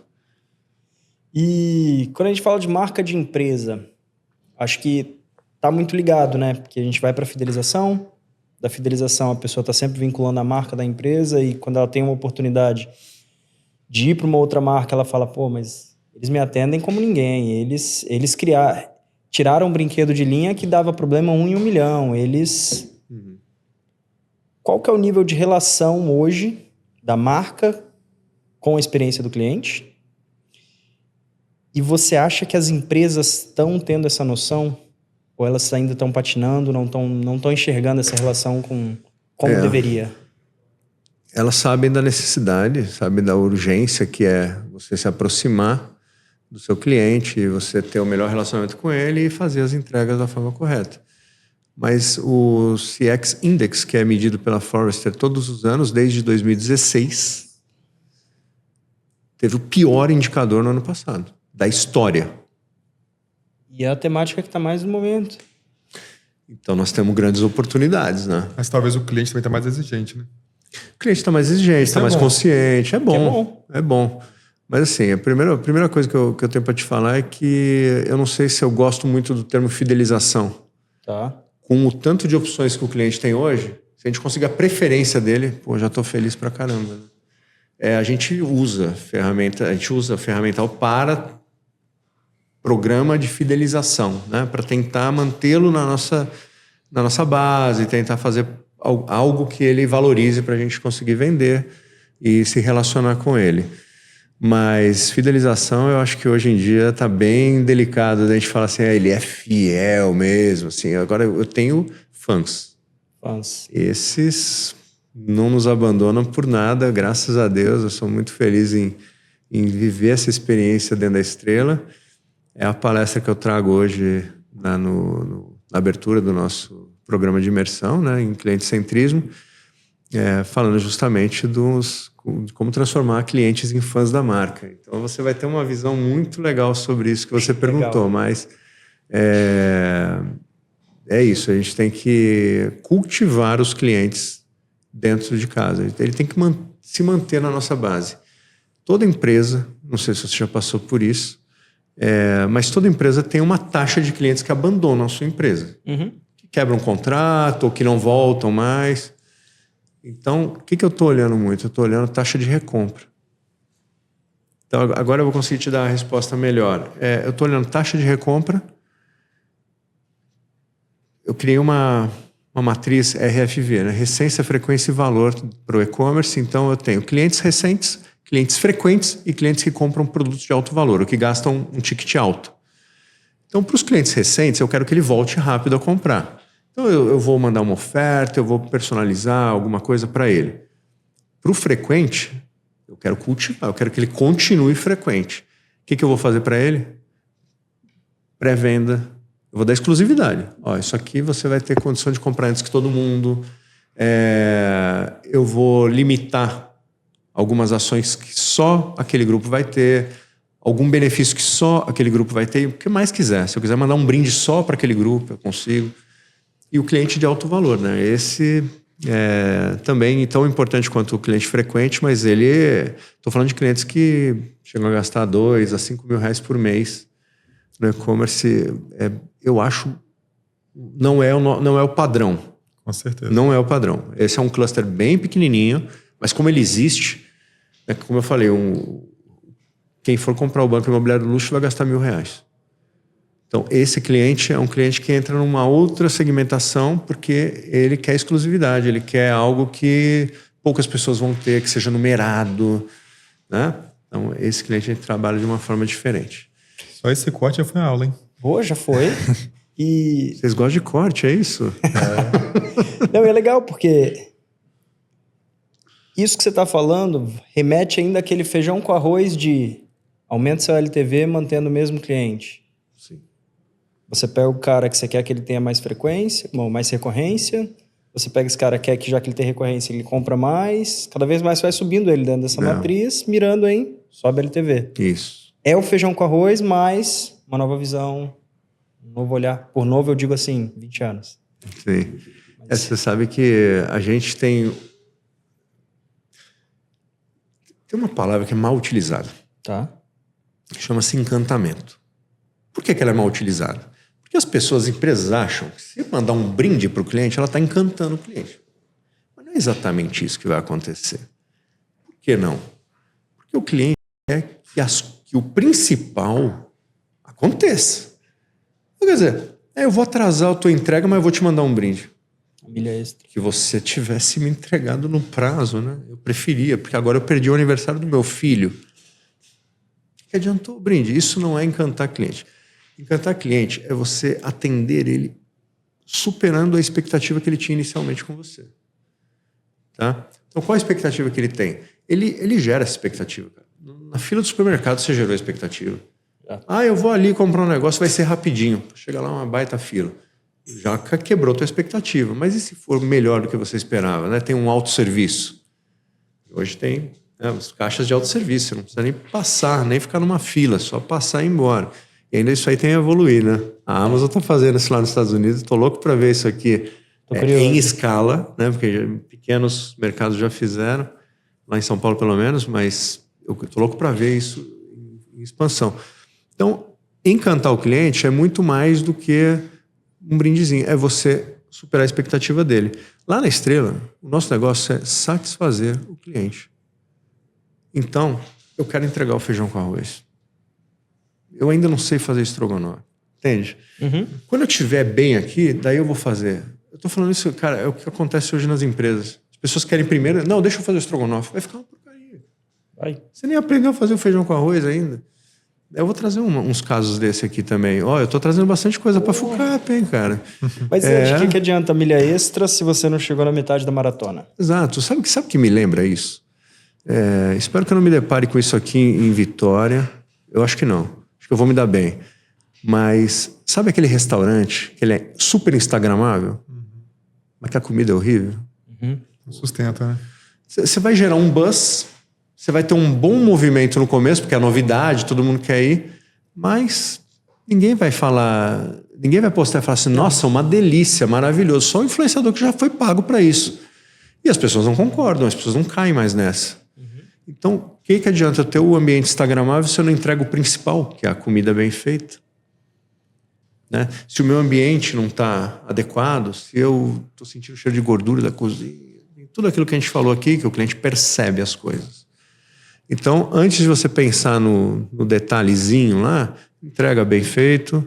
E quando a gente fala de marca de empresa, acho que tá muito ligado, né? Porque a gente vai para fidelização, da fidelização a pessoa está sempre vinculando a marca da empresa e quando ela tem uma oportunidade de ir para uma outra marca, ela fala, pô, mas eles me atendem como ninguém, eles tiraram um brinquedo de linha que dava problema 1 em 1 milhão, Qual que é o nível de relação hoje da marca com a experiência do cliente? E você acha que as empresas estão tendo essa noção? Ou elas ainda estão patinando, não estão enxergando essa relação como deveria? Elas sabem da necessidade, sabem da urgência que é você se aproximar do seu cliente, você ter o melhor relacionamento com ele e fazer as entregas da forma correta. Mas o CX Index, que é medido pela Forrester todos os anos, desde 2016, teve o pior indicador no ano passado, da história. E é a temática que está mais no momento. Então, nós temos grandes oportunidades, né? Mas talvez o cliente também está mais exigente, né? O cliente está mais exigente, está mais consciente. É bom. É bom. Mas, assim, a primeira coisa que eu tenho para te falar é que eu não sei se eu gosto muito do termo fidelização. Tá. Com o tanto de opções que o cliente tem hoje, se a gente conseguir a preferência dele, pô, já estou feliz pra caramba. Né? A gente usa ferramental para programa de fidelização, né? Para tentar mantê-lo na na nossa base, tentar fazer algo que ele valorize para a gente conseguir vender e se relacionar com ele. Mas fidelização, eu acho que hoje em dia está bem delicado. A gente fala assim, ele é fiel mesmo. Assim. Agora, eu tenho fãs. Esses não nos abandonam por nada, graças a Deus. Eu sou muito feliz em viver essa experiência dentro da Estrela. É a palestra que eu trago hoje na abertura do nosso programa de imersão, né, em cliente-centrismo, falando justamente de como transformar clientes em fãs da marca. Então você vai ter uma visão muito legal sobre isso que você perguntou, mas é isso, a gente tem que cultivar os clientes dentro de casa. Ele tem que se manter na nossa base. Toda empresa, não sei se você já passou por isso, mas toda empresa tem uma taxa de clientes que abandonam a sua empresa. Que quebram um contrato ou que não voltam mais. Então, o que eu estou olhando muito? Eu estou olhando taxa de recompra. Então, agora eu vou conseguir te dar a resposta melhor. Eu estou olhando taxa de recompra. Eu criei uma matriz RFV, né? Recência, frequência e valor para o e-commerce. Então, eu tenho clientes recentes, clientes frequentes e clientes que compram produtos de alto valor, ou que gastam um ticket alto. Então, para os clientes recentes, eu quero que ele volte rápido a comprar. Então, eu vou mandar uma oferta, eu vou personalizar alguma coisa para ele. Para o frequente, eu quero cultivar, eu quero que ele continue frequente. O que eu vou fazer para ele? Pré-venda. Eu vou dar exclusividade. Isso aqui você vai ter condição de comprar antes que todo mundo. Eu vou limitar algumas ações que só aquele grupo vai ter, algum benefício que só aquele grupo vai ter, o que mais quiser. Se eu quiser mandar um brinde só para aquele grupo, eu consigo. E o cliente de alto valor, né? Esse é também tão importante quanto o cliente frequente, mas estou falando de clientes que chegam a gastar 2 a 5 mil reais por mês no e-commerce. Eu acho, não é o padrão. Com certeza. Não é o padrão. Esse é um cluster bem pequenininho, mas como ele existe, como eu falei, quem for comprar o Banco Imobiliário do Luxo vai gastar R$1.000. Então, esse cliente é um cliente que entra numa outra segmentação porque ele quer exclusividade, ele quer algo que poucas pessoas vão ter, que seja numerado, né? Então, esse cliente a gente trabalha de uma forma diferente. Só esse corte já foi uma aula, hein? Pô, já foi. E... Vocês gostam de corte, é isso? Não, é legal porque isso que você está falando remete ainda àquele feijão com arroz de aumenta seu LTV mantendo o mesmo cliente. Sim. Você pega o cara que você quer que ele tenha mais frequência, mais recorrência. Você pega esse cara que quer que já que ele tem recorrência, ele compra mais. Cada vez mais vai subindo ele dentro dessa matriz, mirando em sobe LTV. Isso. É o feijão com arroz, mais uma nova visão, um novo olhar. Por novo eu digo assim, 20 anos. Sim. Você sabe que a gente tem uma palavra que é mal utilizada. Tá. Chama-se encantamento. Por que ela é mal utilizada? Porque as pessoas, empresas, acham que se mandar um brinde para o cliente, ela está encantando o cliente. Mas não é exatamente isso que vai acontecer. Por que não? Porque o cliente quer que o principal aconteça. Quer dizer, eu vou atrasar a tua entrega, mas eu vou te mandar um brinde. Milha extra. Que você tivesse me entregado no prazo, né? Eu preferia, porque agora eu perdi o aniversário do meu filho. Que adiantou o brinde? Isso não é encantar cliente. Encantar cliente é você atender ele superando a expectativa que ele tinha inicialmente com você. Tá? Então, qual a expectativa que ele tem? Ele gera essa expectativa. Cara. Na fila do supermercado, você gerou a expectativa. Eu vou ali comprar um negócio, vai ser rapidinho. Chega lá, uma baita fila. Já quebrou a tua expectativa. Mas e se for melhor do que você esperava? Né? Tem um autosserviço. Hoje tem as caixas de autosserviço. Você não precisa nem passar, nem ficar numa fila. Só passar e ir embora. E ainda isso aí tem a evoluir, né? A Amazon está fazendo isso lá nos Estados Unidos. Estou louco para ver isso aqui em escala, né? Porque pequenos mercados já fizeram, lá em São Paulo pelo menos, mas eu estou louco para ver isso em expansão. Então, encantar o cliente é muito mais do que um brindezinho. É você superar a expectativa dele. Lá na Estrela, o nosso negócio é satisfazer o cliente. Então, eu quero entregar o feijão com arroz. Eu ainda não sei fazer estrogonofe, entende? Uhum. Quando eu estiver bem aqui, daí eu vou fazer. Eu tô falando isso, cara, é o que acontece hoje nas empresas. As pessoas querem primeiro... Não, deixa eu fazer o estrogonofe. Vai ficar uma porcaria. Vai. Você nem aprendeu a fazer o feijão com arroz ainda. Eu vou trazer uns casos desse aqui também. Ó, eu tô trazendo bastante coisa pra FUCAP, hein, cara. Mas de que adianta milha extra se você não chegou na metade da maratona? Exato. Sabe o que me lembra isso? Espero que eu não me depare com isso aqui em Vitória. Eu acho que não. Acho que eu vou me dar bem. Mas sabe aquele restaurante que ele é super instagramável? Mas que a comida é horrível? Sustenta, né? Você vai gerar um buzz, você vai ter um bom movimento no começo, porque é novidade, todo mundo quer ir, mas ninguém vai postar e falar assim, nossa, uma delícia, maravilhoso. Só o influenciador que já foi pago para isso. E as pessoas não concordam, as pessoas não caem mais nessa. Então, o que adianta eu ter o ambiente instagramável se eu não entrego o principal, que é a comida bem feita? Né? Se o meu ambiente não está adequado, se eu estou sentindo o cheiro de gordura da cozinha, tudo aquilo que a gente falou aqui, que o cliente percebe as coisas. Então, antes de você pensar no detalhezinho lá, entrega bem feito.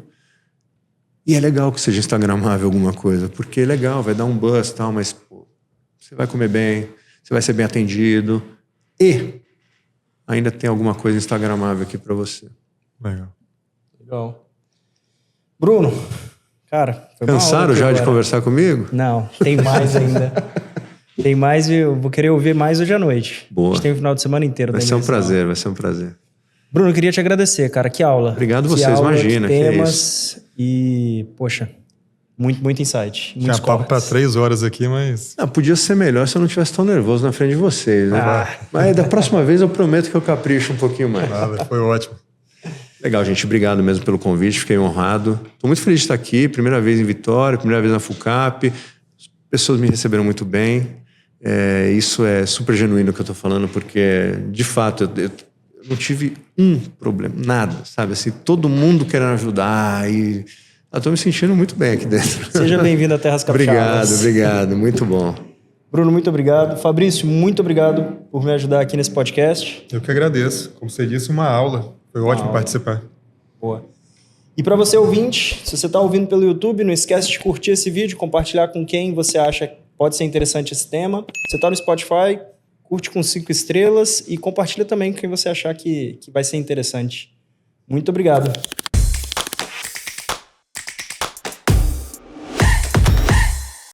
E é legal que seja instagramável alguma coisa, porque é legal, vai dar um buzz e tal, mas pô, você vai comer bem, você vai ser bem atendido e ainda tem alguma coisa instagramável aqui para você. Legal. Bruno, cara, foi cansaram já de conversar comigo? Não, tem mais ainda. Tem mais e eu vou querer ouvir mais hoje à noite. Boa. A gente tem o final de semana inteiro. Vai ser um prazer, vai ser um prazer. Bruno, eu queria te agradecer, cara. Que aula. Obrigado que vocês, aula, imagina. Que temas e, poxa, muito insight. Tinha papo para 3 horas aqui, mas... Não, podia ser melhor se eu não estivesse tão nervoso na frente de vocês. Né? Mas da próxima vez eu prometo que eu capricho um pouquinho mais. Nada, foi ótimo. Legal, gente. Obrigado mesmo pelo convite. Fiquei honrado. Estou muito feliz de estar aqui. Primeira vez em Vitória, primeira vez na FUCAP. As pessoas me receberam muito bem. Isso é super genuíno que eu estou falando, porque, de fato, eu não tive um problema. Nada, sabe? Assim, todo mundo querendo ajudar e... Estou me sentindo muito bem aqui dentro. Seja bem-vindo a Terras Capixabas. Obrigado. Muito bom. Bruno, muito obrigado. Fabrício, muito obrigado por me ajudar aqui nesse podcast. Eu que agradeço. Como você disse, uma aula. Foi ótimo participar. Boa. E para você ouvinte, se você está ouvindo pelo YouTube, não esquece de curtir esse vídeo, compartilhar com quem você acha que pode ser interessante esse tema. Você está no Spotify, curte com 5 estrelas e compartilha também com quem você achar que vai ser interessante. Muito obrigado.